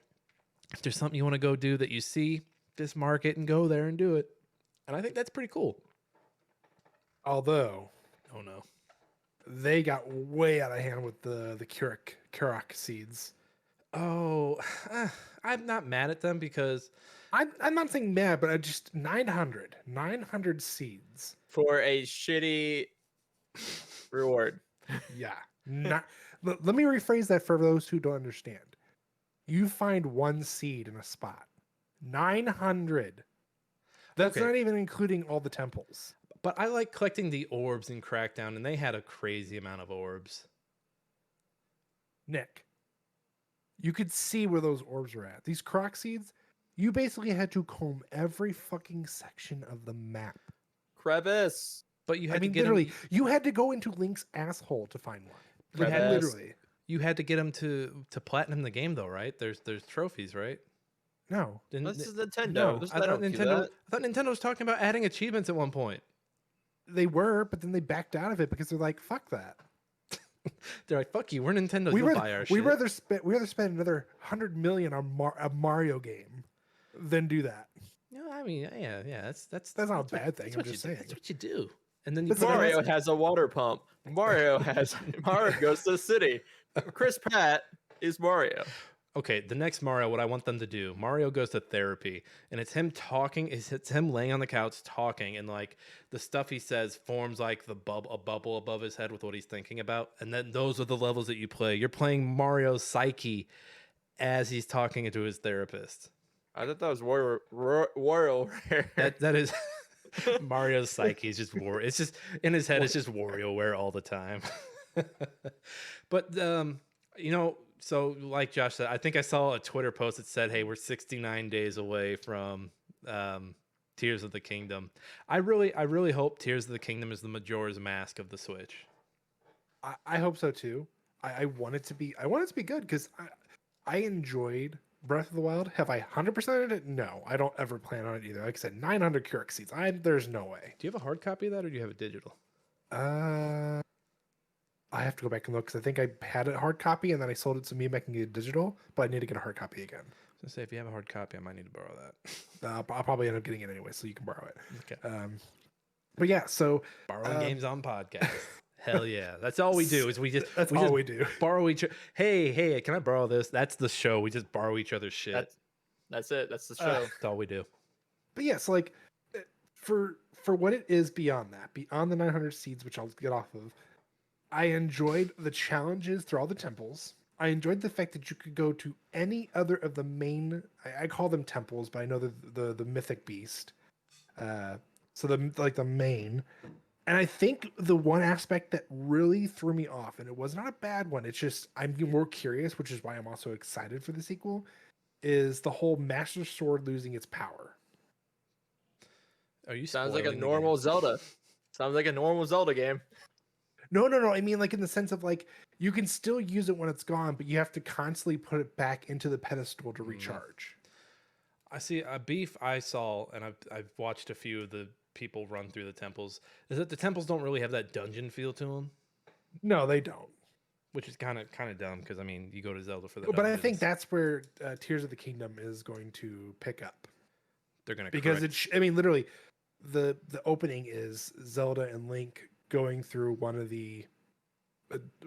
If there's something you want to go do that you see, just mark it and go there and do it. And I think that's pretty cool. Although, oh no, they got way out of hand with the Karak seeds. Oh, I'm not mad at them because I'm not saying mad, but I just 900 seeds for a shitty reward. Yeah. Let me rephrase that for those who don't understand. You find one seed in a spot. 900. That's not even including all the temples. But I like collecting the orbs in Crackdown, and they had a crazy amount of orbs. Nick, you could see where those orbs were at. These croc seeds, you basically had to comb every fucking section of the map. Crevice. But you had to get literally, you had to go into Link's asshole to find one. Literally. You had to get him to platinum the game, though, right? There's trophies, right? No. This is Nintendo. No, I thought Nintendo was talking about adding achievements at one point. They were, but then they backed out of it because they're like, fuck that. They're like, fuck you, we're Nintendo. You'll buy our shit. We'd rather spend another 100 million on a Mario game than do that. No, I mean, yeah, that's not a bad thing. I'm just saying. That's what you do. And then Mario has a water pump. Mario goes to the city. Chris Pratt is Mario. Okay, the next Mario, what I want them to do, Mario goes to therapy, and it's him talking, it's him laying on the couch talking, and like the stuff he says forms like a bubble above his head with what he's thinking about, and then those are the levels that you play. You're playing Mario's psyche as he's talking to his therapist. I thought that was Wario. That is Mario's psyche is just war. It's just in his head. It's just WarioWare all the time. But you know. So, like Josh said, I think I saw a Twitter post that said, "Hey, we're 69 days away from Tears of the Kingdom." I really hope Tears of the Kingdom is the Majora's Mask of the Switch. I hope so too. I want it to be. I want it to be good because I enjoyed Breath of the Wild. Have I 100%ed it? No, I don't ever plan on it either. Like I said, 900 Keurig seeds. There's no way. Do you have a hard copy of that, or do you have a digital? I have to go back and look because I think I had a hard copy and then I sold it to me making it digital, but I need to get a hard copy again. I was gonna say, if you have a hard copy, I might need to borrow that. I'll probably end up getting it anyway, so you can borrow it. Okay. But yeah, so borrowing games on podcast. Hell yeah, that's all we do. Is we just borrow each. Hey, can I borrow this? That's the show. We just borrow each other's shit. That's it. That's the show. That's all we do. But yeah, so like for what it is beyond that, beyond the 900 seeds, which I'll get off of. I enjoyed the challenges through all the temples. I enjoyed the fact that you could go to any other of the main. I call them temples, but I know the mythic beast. So the main. And I think the one aspect that really threw me off, and it was not a bad one. It's just I'm more curious, which is why I'm also excited for the sequel. Is the whole Master Sword losing its power? Are you? Sounds like a normal Zelda. Sounds like a normal Zelda game. No. I mean, like in the sense of like you can still use it when it's gone, but you have to constantly put it back into the pedestal to recharge. I see a beef I saw, and I've watched a few of the people run through the temples. Is that the temples don't really have that dungeon feel to them, No, they don't. which is kind of dumb because I mean you go to Zelda for the But I dungeons. think that's where Tears of the Kingdom is going to pick up. they're gonna Because correct. I mean, literally, the opening is Zelda and Link going through one of the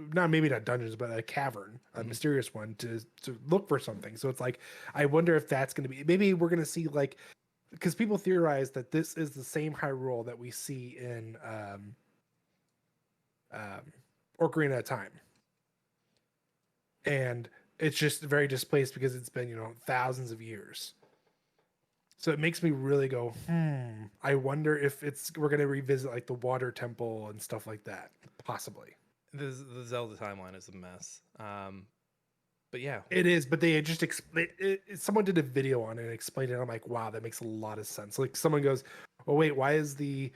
maybe not dungeons, but a cavern, a mysterious one to look for something. So it's like, I wonder if that's going to be, maybe we're going to see like, because people theorize that this is the same Hyrule that we see in Ocarina of Time, and it's just very displaced because it's been thousands of years. So it makes me really go, I wonder if we're going to revisit like the water temple and stuff like that, possibly. The Zelda timeline is a mess. But yeah, It is, but they had just explained it. Someone did a video on it and explained it. I'm like, wow, that makes a lot of sense. Like someone goes, oh wait, why is the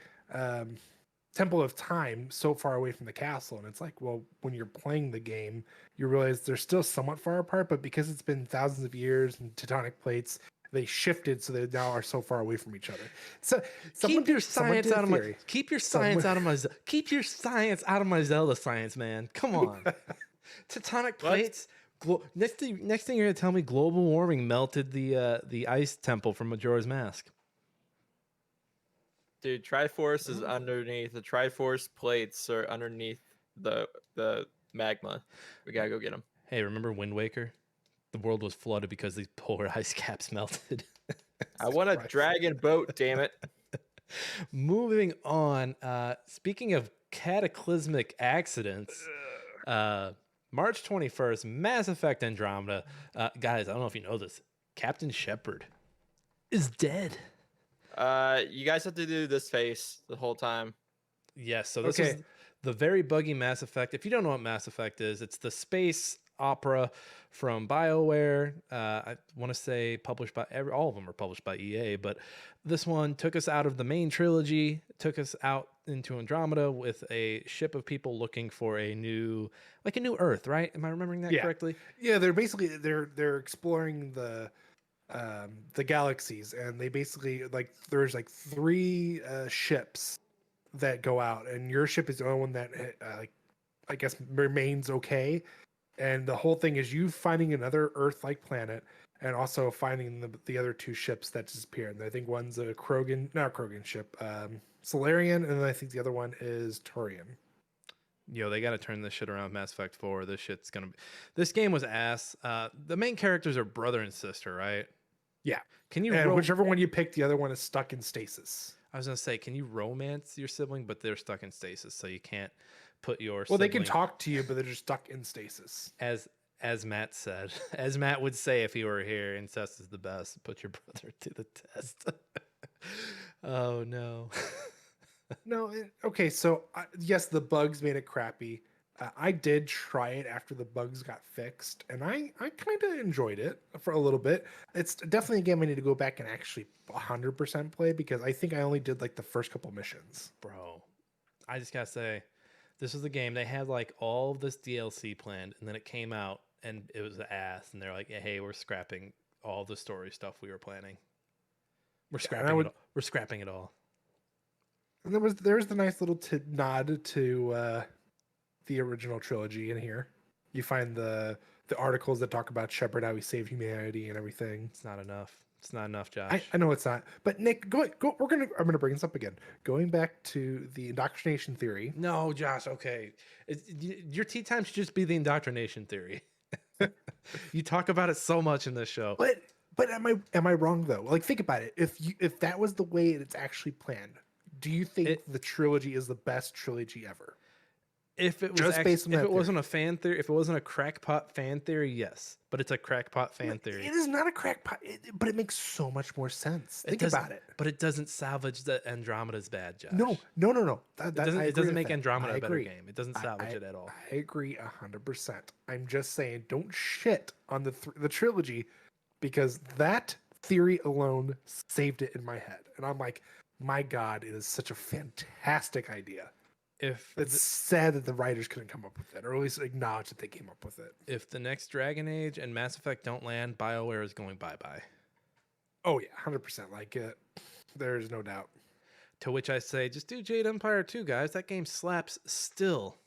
Temple of Time so far away from the castle? And it's like, well, when you're playing the game, you realize they're still somewhat far apart, but because it's been thousands of years and tectonic plates, they shifted so they now are so far away from each other. So keep your science out of my keep your science out of my Zelda science, man. Come on. Tectonic plates. Next thing you're gonna tell me global warming melted the ice temple from Majora's Mask. Dude, Triforce is underneath. The Triforce plates are underneath the magma. We gotta go get them. Hey, remember Wind Waker? The world was flooded because these polar ice caps melted. I want a dragon boat, damn it. Moving on. Speaking of cataclysmic accidents, March 21st, Mass Effect Andromeda. Guys, I don't know if you know this. Captain Shepard is dead. You guys have to do this face the whole time. Yes, so this is the very buggy Mass Effect. If you don't know what Mass Effect is, it's the space opera from BioWare. I want to say published by all of them are published by EA, but this one took us out of the main trilogy, took us out into Andromeda with a ship of people looking for a new Earth, right? Am I remembering that correctly? Yeah, they're basically they're exploring the galaxies, and they basically there's like 3 ships that go out, and your ship is the only one that I guess remains okay. And the whole thing is you finding another Earth-like planet, and also finding the other 2 ships that disappeared. And I think one's a not Krogan ship, Solarian, and then I think the other one is Turian. Yo, they got to turn this shit around. Mass Effect 4. This game was ass. The main characters are brother and sister, right? Yeah. Can you? And whichever one you pick, the other one is stuck in stasis. I was gonna say, can you romance your sibling? But they're stuck in stasis, so you can't put your. Well, they can talk to you, but they're just stuck in stasis. As Matt said, as Matt would say if he were here, incest is the best. Put your brother to the test. Oh no. No, okay. So yes, the bugs made it crappy. I did try it after the bugs got fixed, and I kind of enjoyed it for a little bit. It's definitely a game I need to go back and actually 100% play, because I think I only did like the first couple missions. Bro, I just gotta say, this was the game. They had like all of this DLC planned, and then it came out and it was ass, and they're like, hey, we're scrapping all the story stuff we were planning. We're scrapping it all. And there's the nice little nod to the original trilogy in here. You find the articles that talk about Shepard, how he saved humanity and everything. It's not enough. It's not enough, Josh. I know it's not. But Nick, go. I'm gonna bring this up again. Going back to the indoctrination theory. No, Josh. Okay, your tea time should just be the indoctrination theory. You talk about it so much in this show. But am I wrong though? Like, think about it. If that was the way it's actually planned, do you think the trilogy is the best trilogy ever? If it was wasn't a fan theory, if it wasn't a crackpot fan theory, yes. But it's a crackpot fan theory. It is not a crackpot, but it makes so much more sense. Think about it. But it doesn't salvage that Andromeda's bad, Josh. No. It doesn't make Andromeda a better game. It doesn't salvage it at all. I agree 100%. I'm just saying, don't shit on the trilogy, because that theory alone saved it in my head. And I'm like, my God, it is such a fantastic idea. It's sad that the writers couldn't come up with it, or at least acknowledge that they came up with it. If the next Dragon Age and Mass Effect don't land, BioWare is going bye-bye. Oh yeah, 100%. Like there's no doubt. To which I say, just do Jade Empire 2, guys. That game slaps still.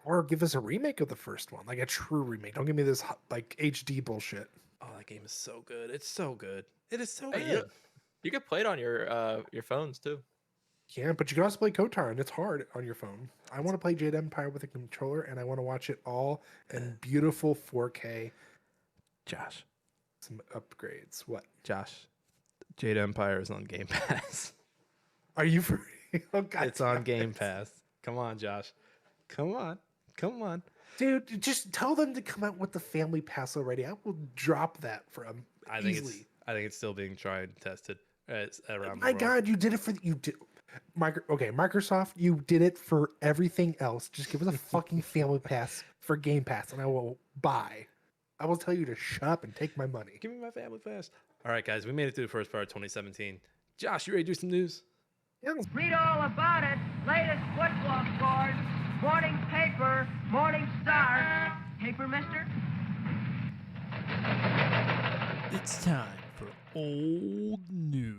Or give us a remake of the first one, like a true remake. Don't give me this like HD bullshit. Oh, that game is so good. It's so good. It is so Hey, good. you could play it on your phones too. Yeah, but you can also play KOTOR, and it's hard on your phone. I want to play Jade Empire with a controller, and I want to watch it all in beautiful 4K. Josh. Some upgrades. What? Josh. Jade Empire is on Game Pass. Are you for real? Oh, God, It's on Game Pass. Come on, Josh. Come on. Come on. Dude, just tell them to come out with the Family Pass already. I will drop that for them easily. I think it's still being tried and tested. It's around the My world. God, you did it for you did. Microsoft, you did it for everything else. Just give us a fucking Family Pass for Game Pass, and I will buy. I will tell you to shut up and take my money. Give me my Family Pass. All right, guys, we made it through the first part of 2017. Josh, you ready to do some news? Yeah, Read all about it. Latest football scores. Morning paper. Morning Star. Paper, mister? It's time for old news.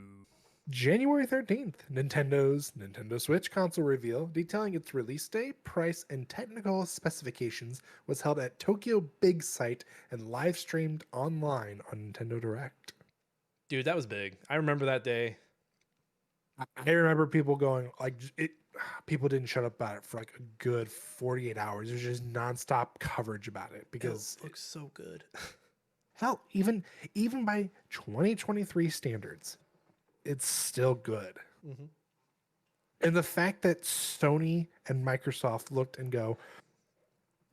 January 13th, Nintendo's Nintendo Switch console reveal detailing its release date, price, and technical specifications was held at Tokyo Big Sight and live streamed online on Nintendo Direct. Dude, that was big. I remember that day. I remember people going like it. People didn't shut up about it for like a good 48 hours. There's just nonstop coverage about it because It looks so good. hell, even by 2023 standards, it's still good. Mm-hmm. And the fact that Sony and Microsoft looked and go,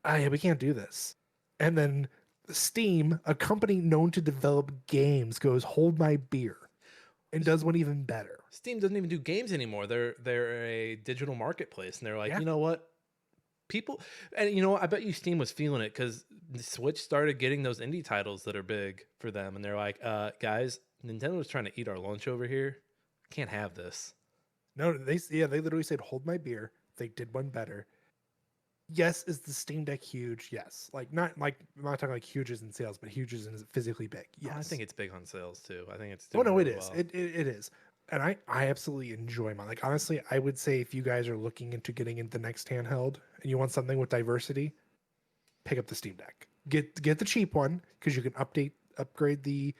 "Ah, yeah, we can't do this," and then Steam, a company known to develop games, goes, "Hold my beer," and does one even better. Steam doesn't even do games anymore. They're a digital marketplace, and they're like, Yeah. you know what? People, and you know what? I bet you Steam was feeling it because the Switch started getting those indie titles that are big for them, and they're like, guys, Nintendo's trying to eat our lunch over here. Can't have this. No, they literally said, "Hold my beer." They did one better. Yes, is the Steam Deck huge? Yes, like I'm not talking like huge as in sales, but huge as in physically big. Yes, Oh, I think it's big on sales too. I think it's. Oh doing no, it really is. well. It is. And I absolutely enjoy mine. Like honestly, I would say if you guys are looking into getting into the next handheld and you want something with diversity, pick up the Steam Deck. Get the cheap one because you can upgrade the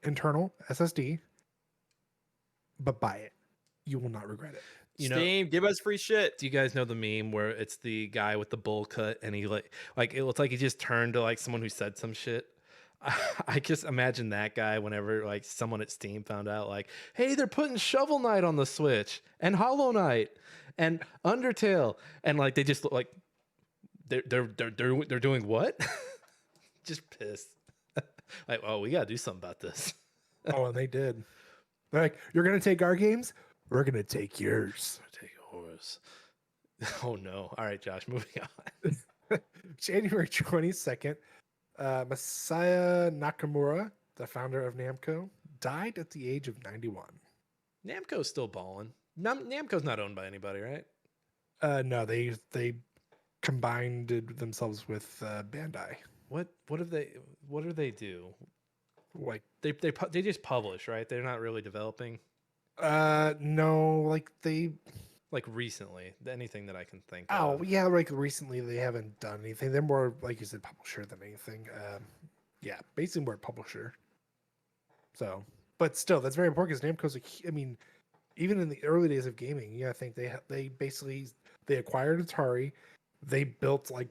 internal SSD, but buy it. You will not regret it. You know, Steam, give us free shit. do you guys know the meme where it's the guy with the bowl cut and he like it looks like he just turned to like someone who said some shit? I just imagine that guy whenever like someone at Steam found out like, hey, they're putting Shovel Knight on the Switch and Hollow Knight and Undertale, and like they just look like they're doing what? Just pissed. Like, oh, we gotta do something about this. Oh, and they did. They're like, "You're gonna take our games, we're gonna take yours." Take a horse. Oh no! All right, Josh, moving on. January 22nd, Masaya Nakamura, the founder of Namco, died at the age of 91. Namco's still balling. Namco's not owned by anybody, right? No, they combined themselves with Bandai. What do they do? Like, They just publish, right? They're not really developing. no, like they. Like recently, anything that I can think Oh of. yeah, like recently they haven't done anything. They're more like you said, publisher than anything. Yeah, basically more publisher. So, but still, that's very important because Namco's. I mean, even in the early days of gaming, yeah, I think they basically they acquired Atari. They built like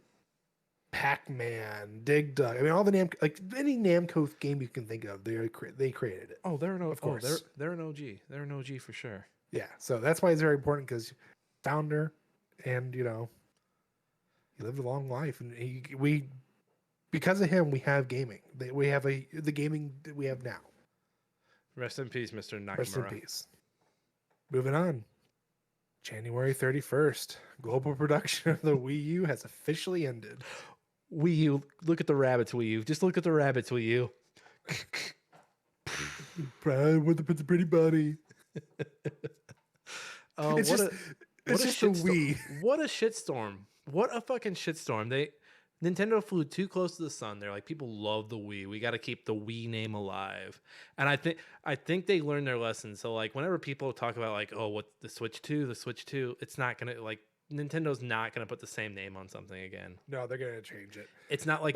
Pac-Man, Dig Dug. I mean, all the like any Namco game you can think of, they created it. Oh, they're an Of course. they're an OG. They're an OG for sure. Yeah, so that's why it's very important because founder, and he lived a long life, and we because of him we have gaming. We have the gaming that we have now. Rest in peace, Mr. Nakamura. Rest in peace. Moving on. January 31st, global production of the Wii U has officially ended. Wii U, look at the rabbits, Wii U. Just look at the rabbits, Wii U. Proud with the pretty body. Oh, It's what just a it's just a shitstorm. Wii. What a shitstorm. What a fucking shitstorm. Nintendo flew too close to the sun. They're like, people love the Wii. We got to keep the Wii name alive. And I think they learned their lesson. So like whenever people talk about like, oh, what the Switch 2, it's not gonna like Nintendo's not gonna put the same name on something again. No, they're gonna change it. It's not like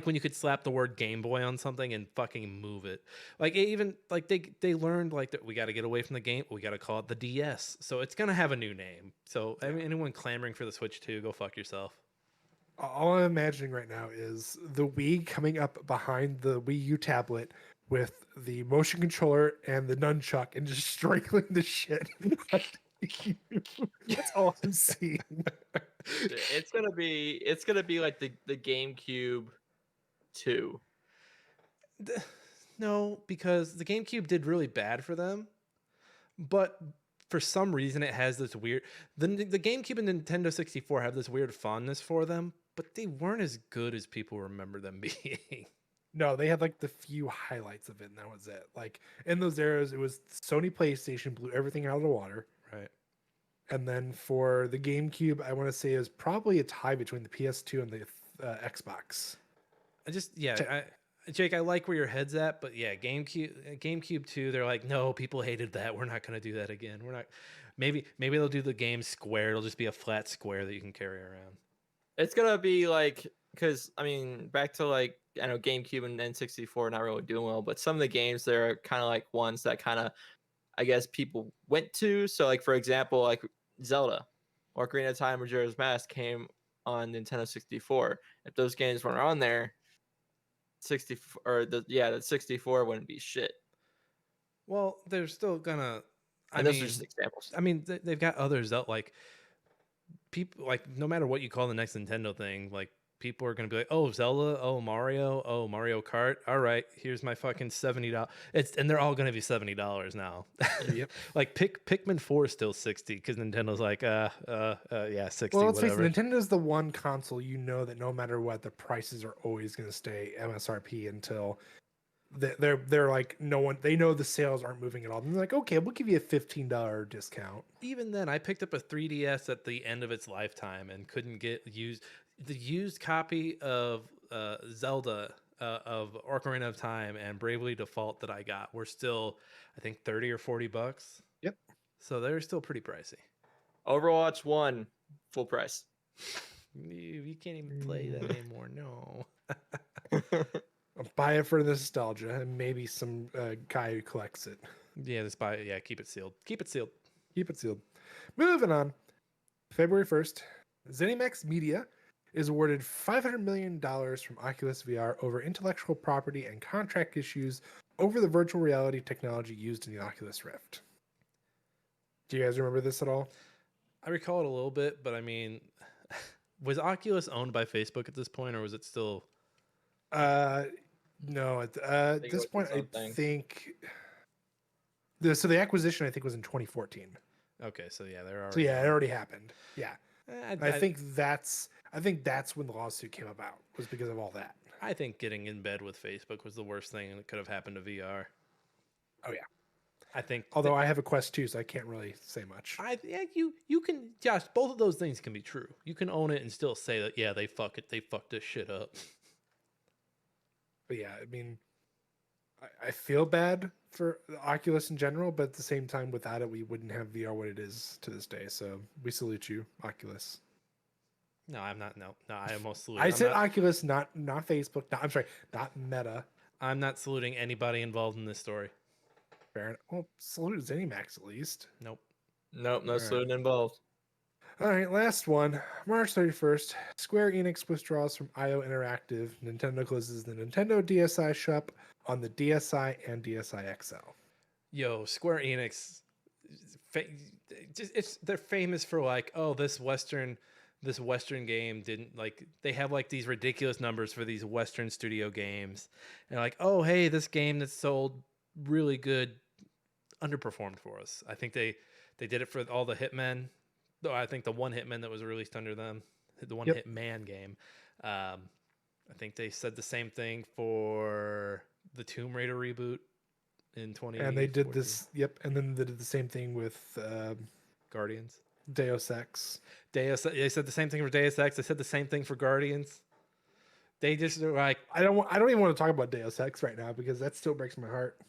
when you could slap the word Game Boy on something and fucking move it. Like even like they learned like that we got to get away from the game. We got to call it the DS. So it's gonna have a new name. So I mean, anyone clamoring for the Switch 2, go fuck yourself. All I'm imagining right now is the Wii coming up behind the Wii U tablet with the motion controller and the nunchuck and just strangling the shit. That's all I'm seeing. It's gonna be like the GameCube 2. No, because the GameCube did really bad for them, but for some reason it has this weird. The GameCube and Nintendo 64 have this weird fondness for them, but they weren't as good as people remember them being. No, they had like the few highlights of it, and that was it. Like in those eras, it was Sony PlayStation blew everything out of the water. Right. And then for the GameCube, I want to say it was probably a tie between the PS2 and the Xbox. Jake, I like where your head's at, but yeah, GameCube 2, they're like, no, people hated that. We're not going to do that again. We're not. Maybe they'll do the game square. It'll just be a flat square that you can carry around. It's gonna be like, because I mean, back to like, I know GameCube and N64 not really doing well, but some of the games there are kind of like ones that kind of, I guess, people went to. So like, for example, like Zelda or Ocarina of Time or Majora's Mask came on Nintendo 64. If those games weren't on there, the 64 wouldn't be shit. Well, they're still gonna. Those are just examples. I mean, they've got others that like people like no matter what you call the next Nintendo thing, like people are gonna be like, oh, Zelda, oh, Mario, oh, Mario Kart. All right, here's my fucking $70. And they're all gonna be $70 now. Yep. Like Pikmin 4 is still 60 because Nintendo's like, yeah, 60. Well, let's whatever. face it, Nintendo's the one console that no matter what, the prices are always going to stay MSRP until they're like they know the sales aren't moving at all. And they're like, okay, we'll give you a $15 discount. Even then, I picked up a 3DS at the end of its lifetime and couldn't get the used copy of Zelda. Of Ocarina of Time and Bravely Default that I got were still, I think, $30 or $40. Yep. So they're still pretty pricey. Overwatch 1, full price. You can't even play that anymore. No. I'll buy it for nostalgia and maybe some guy who collects it. Yeah, just buy it. Yeah, keep it sealed. Keep it sealed. Keep it sealed. Moving on. February 1st, ZeniMax Media is awarded $500 million from Oculus VR over intellectual property and contract issues over the virtual reality technology used in the Oculus Rift. Do you guys remember this at all? I recall it a little bit, but I mean, was Oculus owned by Facebook at this point, or was it still? No. At this point, I think. So the acquisition, I think, was in 2014. Okay, so yeah, they're already. So yeah, it already happened. Yeah, I think that's when the lawsuit came about, was because of all that. I think getting in bed with Facebook was the worst thing that could have happened to VR. Oh yeah. I think. Although I have a Quest 2, so I can't really say much. You can, Josh. Both of those things can be true. You can own it and still say that they fucked this shit up. But yeah, I mean, I feel bad for the Oculus in general, but at the same time, without it, we wouldn't have VR what it is to this day. So we salute you, Oculus. No, I'm not. No, I almost salute. I said Oculus, not Facebook. No, I'm sorry, not Meta. I'm not saluting anybody involved in this story. Fair enough. Well, salute ZeniMax at least. Nope. No saluting involved. All right, last one. March 31st, Square Enix withdraws from IO Interactive. Nintendo closes the Nintendo DSi shop on the DSi and DSi XL. Yo, Square Enix, they're famous for like, oh, this Western game didn't like. They have like these ridiculous numbers for these Western studio games, and like, oh, hey, this game that sold really good underperformed for us. I think they did it for all the Hitmen. Though I think the one Hitman that was released under them, the one Hitman game, I think they said the same thing for the Tomb Raider reboot in 2014. And they did this, and then they did the same thing with Guardians. Deus Ex. They said the same thing for Deus Ex. They said the same thing for Guardians. They just are like, I don't even want to talk about Deus Ex right now because that still breaks my heart.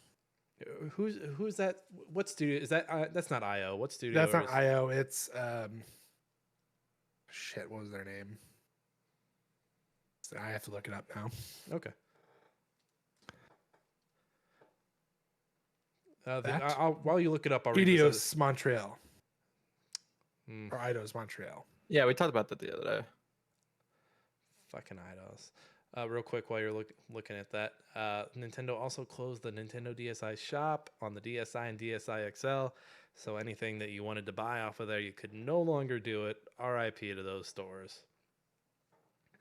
who's that? What studio is that? That's not IO. What studio? That's not is- IO. It's shit. What was their name? I have to look it up now. Okay. That? While you look it up, I'll read this other- Eidos Montreal Hmm. or Eidos Montreal. Yeah, we talked about that the other day. Fucking IDOS. Real quick, while you're looking at that, Nintendo also closed the Nintendo DSi shop on the DSi and DSi XL. So anything that you wanted to buy off of there, you could no longer do it. RIP to those stores.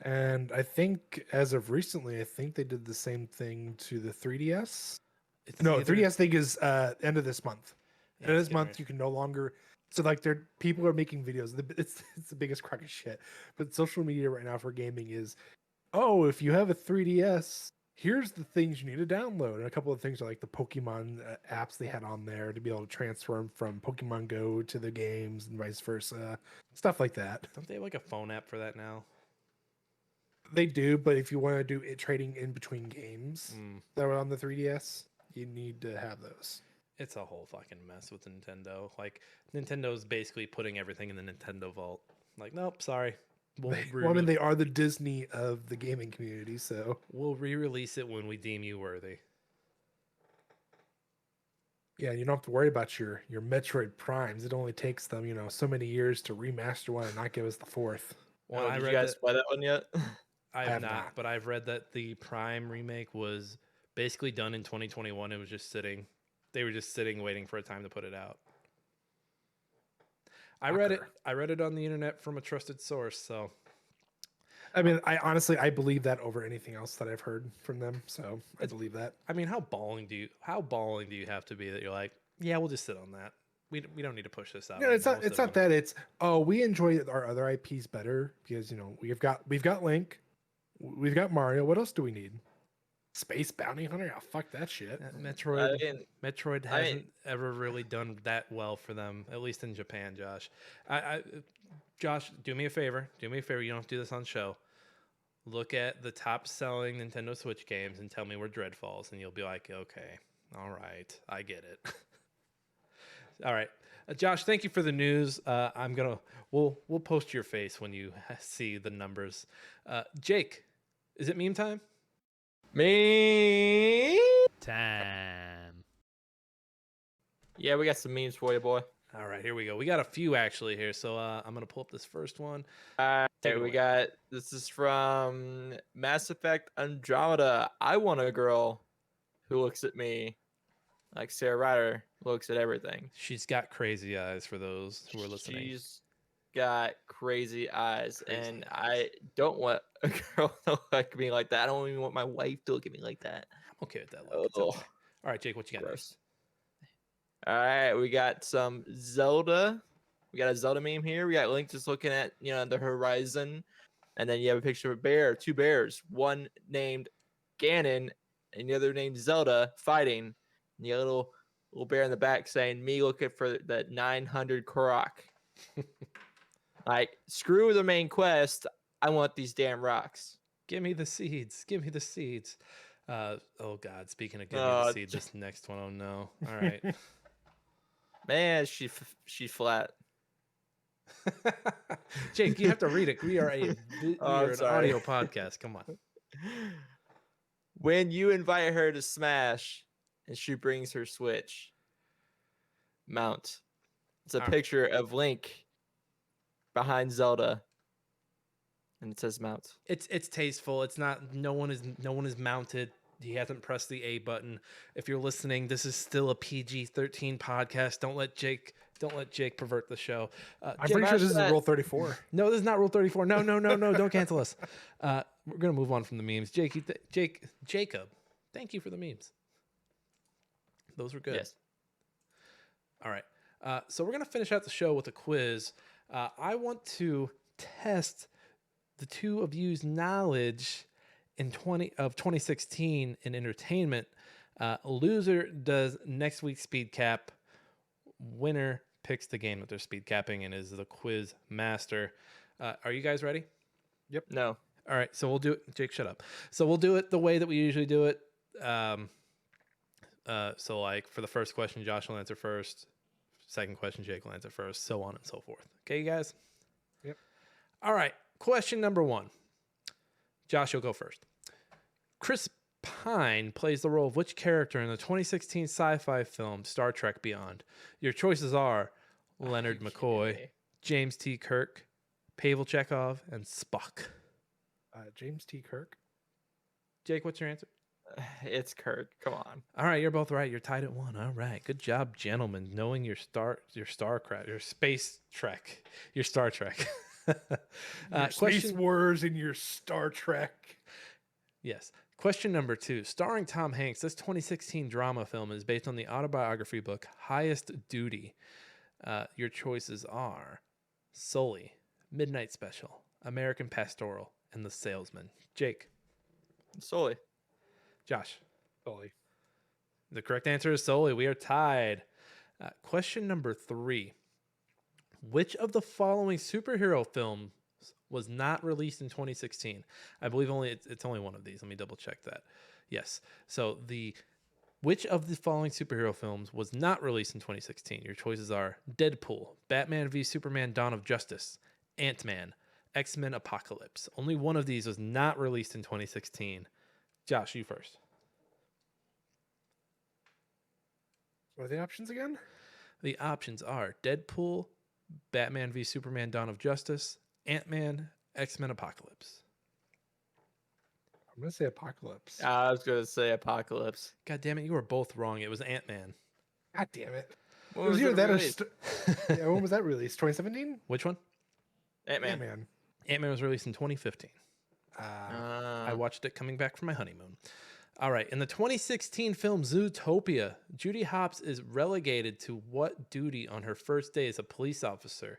And I think as of recently, I think they did the same thing to the 3DS. It's No, either- 3DS thing is end of this month. Yeah, End of it's this month, getting you can no longer. So like, people are making videos. It's the biggest crock of shit. But social media right now for gaming is, oh, if you have a 3DS, here's the things you need to download. And a couple of things are like the Pokemon apps they had on there to be able to transfer them from Pokemon Go to the games and vice versa, stuff like that. Don't they have like a phone app for that now? They do, but if you want to do it trading in between games Mm, that were on the 3DS, you need to have those. it's a whole fucking mess with Nintendo. Like Nintendo's basically putting everything in the Nintendo vault. Like, nope, sorry. We'll, Well, I mean, they are the Disney of the gaming community, so we'll re-release it when we deem you worthy. yeah, you don't have to worry about your Metroid Primes. It only takes them, so many years to remaster one and not give us the fourth. Well, Oh, I did you read guys that, play that one yet? I have have not, not. but I've read that the Prime remake was basically done in 2021. It was just sitting. They were just sitting waiting for a time to put it out. I read it. Fucker. I read it on the internet from a trusted source. So I mean, I honestly believe that over anything else that I've heard from them. So I believe that. I mean, how balling do you have to be that you're like, yeah, we'll just sit on that. We don't need to push this out. No, right it's now. not. We'll It's sit not on it." that. It's we enjoy our other IPs better because we've got Link, we've got Mario. What else do we need? Space Bounty Hunter. Oh, fuck that shit. Metroid I mean- hasn't ever really done that well for them, at least in Japan. Josh, do me a favor. Do me a favor. You don't have to do this on show. Look at the top selling Nintendo Switch games and tell me where Dread falls, and you'll be like, okay, all right, I get it. All right, Josh, thank you for the news. We'll post your face when you see the numbers. Jake, is it meme time? Me? Time. Yeah, we got some memes for you, boy. All right, here we go. We got a few actually here, so I'm gonna pull up this first one. Take it We away. got this is from Mass Effect Andromeda. I want a girl who looks at me like Sarah Ryder looks at everything. She's got crazy eyes for those who are listening. She's got crazy eyes, Crazy and eyes. I don't want a girl to look at me like that. I don't even want my wife to look at me like that. I'm okay with that look. It's Ugh. okay. All right, Jake, what you got next? Gross. All right, we got some Zelda. We got a Zelda meme here. We got Link just looking at the horizon, and then you have a picture of a bear, two bears, one named Ganon, and the other named Zelda fighting. And you got a little bear in the back saying, "Me looking for the 900 Korok." Like, screw the main quest. I want these damn rocks. Give me the seeds. Give me the seeds. Oh God! Speaking of give me Oh, the seeds, this next one. Oh no! All right. Man, she's flat. Jake, you have to read it. We are I'm an sorry. audio podcast. Come on. When you invite her to Smash and she brings her Switch, mount. It's a Alright. picture of Link behind Zelda, and it says mount. It's tasteful. It's not. No one is mounted. He hasn't pressed the A button. If you're listening, this is still a PG-13 podcast. Don't let Jake pervert the show. I'm Jake- pretty sure this is that. Rule 34. No, this is not Rule 34. No, don't cancel us. We're gonna move on from the memes. Jacob, thank you for the memes. Those were good. Yes. All right. So we're gonna finish out the show with a quiz. I want to test the two of you's knowledge in 2016 in entertainment. Loser does next week's speed cap. Winner picks the game that they're speed capping and is the quiz master. Are you guys ready? No. All right, so we'll do it. Jake, shut up. So we'll do it the way that we usually do it. So like for the first question, Josh will answer first. Second question, Jake will answer first, so on and so forth. Okay, you guys? Yep. All right, question number 1. Josh, you'll go first. Chris Pine plays the role of which character in the 2016 sci-fi film Star Trek Beyond? Your choices are Leonard McCoy, Okay. James T. Kirk, Pavel Chekhov, and Spock. James T. Kirk. Jake, what's your answer? It's Kirk. Come on. All right, you're both right. You're tied at 1. All right, good job, gentlemen. Knowing your StarCraft, your space trek, your Star Trek. Your Space Wars and your Star Trek. Yes. Question number 2. Starring Tom Hanks, this 2016 drama film is based on the autobiography book Highest Duty. Your choices are Sully, Midnight Special, American Pastoral, and The Salesman. Jake, Sully. Josh. Sully. The correct answer is Sully. We are tied. Question number 3. Which of the following superhero films was not released in 2016? I believe it's only one of these. Let me double check that. Yes. So which of the following superhero films was not released in 2016? Your choices are Deadpool, Batman v Superman: Dawn of Justice, Ant-Man, X-Men: Apocalypse. Only one of these was not released in 2016. Josh, you first. What are the options again? The options are Deadpool, Batman v Superman: Dawn of Justice, Ant-Man, X-Men: Apocalypse. I'm gonna say Apocalypse. I was gonna say Apocalypse. God damn it, you were both wrong. It was Ant-Man. God damn it! When It was was either it that or released? yeah, when was that released? 2017. Which one? Ant-Man. Man. Ant-Man was released in 2015. I watched it coming back from my honeymoon. All right. In the 2016 film Zootopia, Judy Hopps is relegated to what duty on her first day as a police officer?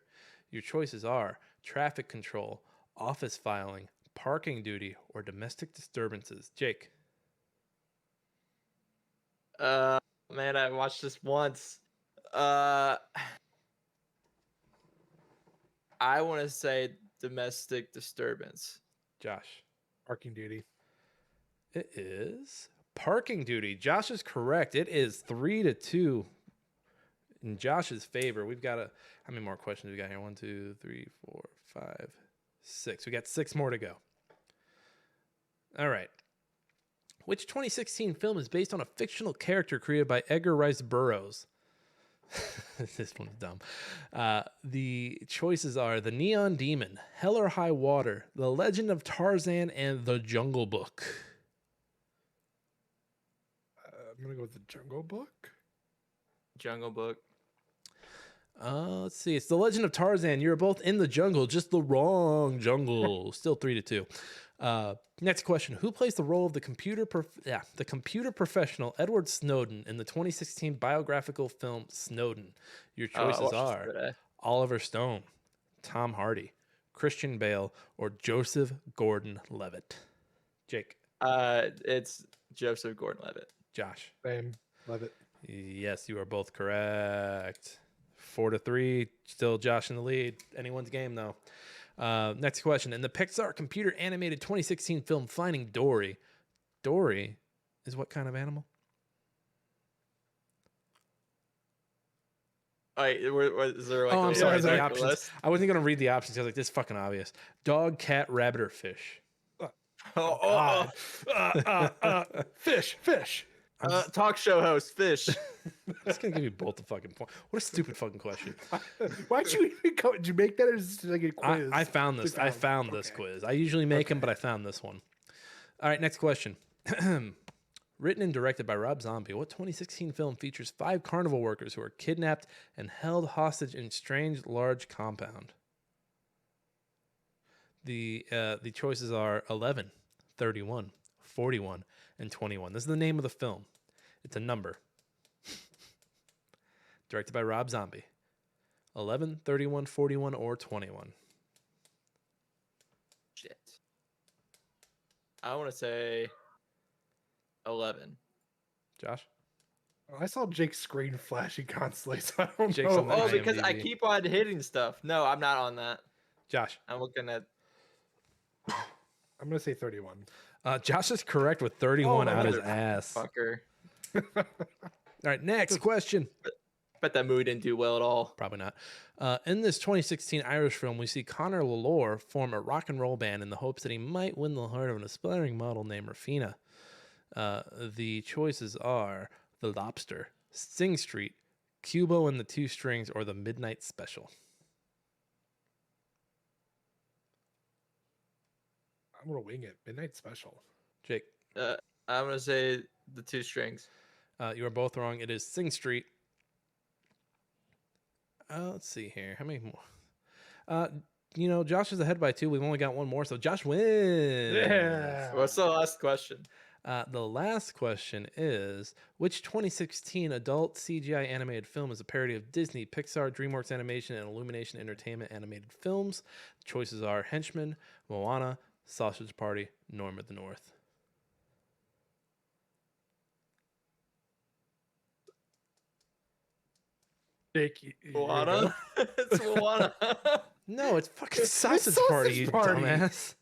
Your choices are traffic control, office filing, parking duty, or domestic disturbances. Jake. Man, I watched this once. I want to say domestic disturbance. Josh. Parking duty. It is parking duty. Josh is correct. It is 3-2 in Josh's favor. We've got how many more questions we got here? 1, 2, 3, 4, 5, 6. We got 6 more to go. All right. Which 2016 film is based on a fictional character created by Edgar Rice Burroughs? This one's dumb. The choices are The Neon Demon, Hell or High Water, The Legend of Tarzan, and The Jungle Book. I'm gonna go with the Jungle Book. Jungle Book. Let's see. It's The Legend of Tarzan. You're both in the jungle, just the wrong jungle. Still 3-2. Next question. Who plays the role of the computer professional Edward Snowden in the 2016 biographical film Snowden? Your choices are Oliver Stone, Tom Hardy, Christian Bale, or Joseph Gordon-Levitt. Jake. It's Joseph Gordon-Levitt. Josh. Same. Love it. Yes, you are both correct. 4-3. Still Josh in the lead. Anyone's game, though. Next question. In the Pixar computer animated 2016 film Finding Dory, Dory is what kind of animal? Is there like I'm sorry. The options. list? I wasn't going to read the options. I was like, this is fucking obvious. Dog, cat, rabbit, or fish? Fish. Talk show host, fish. I'm just going to give you both the fucking point. What a stupid fucking question. Why'd you even go? Did you make that, or is this like a quiz? I found this. I found this quiz. I usually make them, but I found this one. All right, next question. Written and directed by Rob Zombie, what 2016 film features 5 carnival workers who are kidnapped and held hostage in a strange large compound? The choices are 11, 31, 41, and 21. This is the name of the film. It's a number. Directed by Rob Zombie. 11, 31, 41, or 21. Shit. I want to say 11. Josh? I saw Jake's screen flashing constantly, so I don't Jake's know. on the Oh, because I IMDb. keep on hitting stuff. No, I'm not on that. Josh? I'm looking at I'm gonna say 31. Josh is correct with 31 Oh, out his mother- ass. All Fucker. right, next question. Bet that movie didn't do well at all. Probably not. In this 2016 Irish film, we see Conor Lalore form a rock and roll band in the hopes that he might win the heart of an aspiring model named Rafina. The choices are The Lobster, Sing Street, Cubo and the Two Strings, or The Midnight Special. I'm gonna wing it. Midnight Special. Jake, I'm gonna say the Two Strings. you are both wrong. It is Sing Street. Let's see here. How many more? Josh is ahead by 2. We've only got one more, so Josh wins. Yeah. What's the last question? The last question is, which 2016 adult CGI animated film is a parody of Disney, Pixar, DreamWorks Animation, and Illumination Entertainment animated films? The choices are Henchman, Moana, Sausage Party, Norm of the North. Jake, you gonna go? Moana. It's Moana. No, it's fucking Sausage Sausage Party, you Party. dumbass.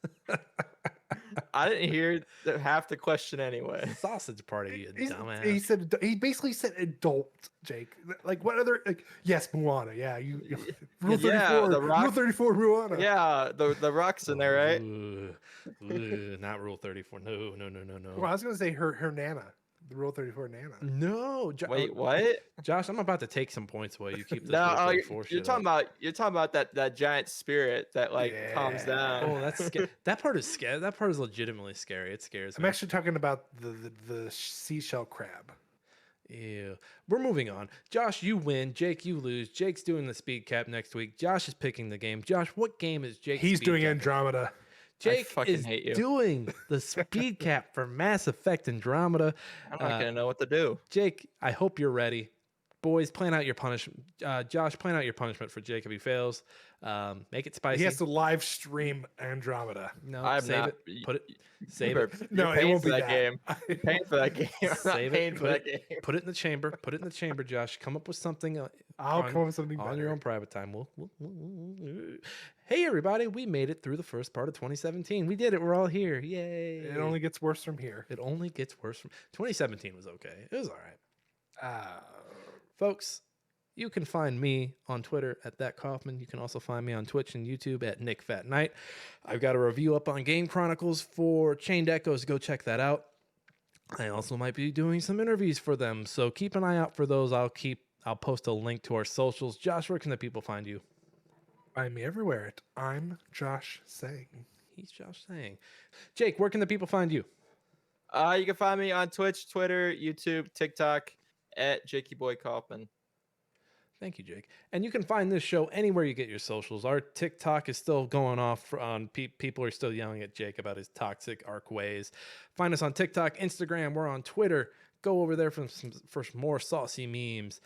I didn't hear half the question anyway. Sausage Party, you dumbass. He basically said adult, Jake. Like what other? Like yes, Moana. Yeah, you. Rule 34. Yeah, the Rule Rock- 34, Moana. Yeah, the rock's in there, right? Not Rule 34. No. Well, I was gonna say her Nana. The Rule 34 Nana. No. Wait, what? Josh, I'm about to take some points away. You keep this No, Rule oh, 34 you're shit talking up. about that giant spirit that calms Yeah. down. Oh, that's scary. That part is scary. That part is legitimately scary. It scares I'm me. actually talking about the seashell crab. Ew. We're moving on. Josh, you win. Jake, you lose. Jake's doing the speed cap next week. Josh is picking the game. Josh, what game is Jake? He's speed doing capping? Andromeda. Jake fucking is hate you. doing the speed cap for Mass Effect Andromeda. I'm not gonna know what to do. Jake, I hope you're ready. Boys, plan out your punishment. Josh, plan out your punishment for Jake if he fails. Make it spicy. He has to live stream Andromeda. No, I'm save not. it. Put it. Save You're- it. you're No, it paying won't for be that that. game. Paying for that game. I'm not Save paying it. for that game. Put it in the chamber. Put it in the chamber, Josh. Come up with something. I'll on- come up with something on better. your own private time. Hey, everybody. We made it through the first part of 2017. We did it. We're all here. Yay. It only gets worse from here. It only gets worse from 2017 was okay. It was all right. Folks, you can find me on Twitter at That Kaufman. You can also find me on Twitch and YouTube at Nick Fat Knight. I've got a review up on Game Chronicles for Chained Echoes. Go check that out. I also might be doing some interviews for them, so keep an eye out for those. I'll post a link to our socials. Josh, where can the people find you? Find me everywhere at I'm Josh Saying. He's Josh saying. Jake, where can the people find you? You can find me on Twitch, Twitter, YouTube, TikTok at Jakey Boy Kaufman. Thank you, Jake. And you can find this show anywhere you get your socials. Our TikTok is still going off on people are still yelling at Jake about his toxic arc ways. Find us on TikTok, Instagram. We're on Twitter. Go over there for more saucy memes.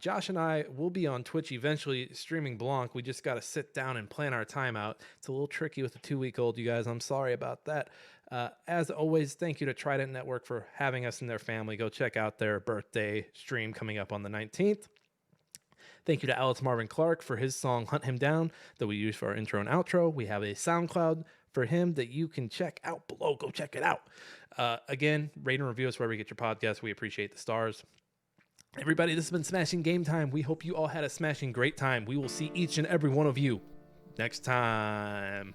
Josh and I will be on Twitch eventually streaming Blanc. We just got to sit down and plan our time out. It's a little tricky with a 2-week-old, you guys. I'm sorry about that. As always, thank you to Trident Network for having us in their family. Go check out their birthday stream coming up on the 19th. Thank you to Alex Marvin Clark for his song Hunt Him Down that we use for our intro and outro. We have a SoundCloud for him that you can check out below. Go check it out. Again, rate and review us wherever you get your podcast. We appreciate the stars. Everybody, this has been Smashing Game Time. We hope you all had a smashing great time. We will see each and every one of you next time.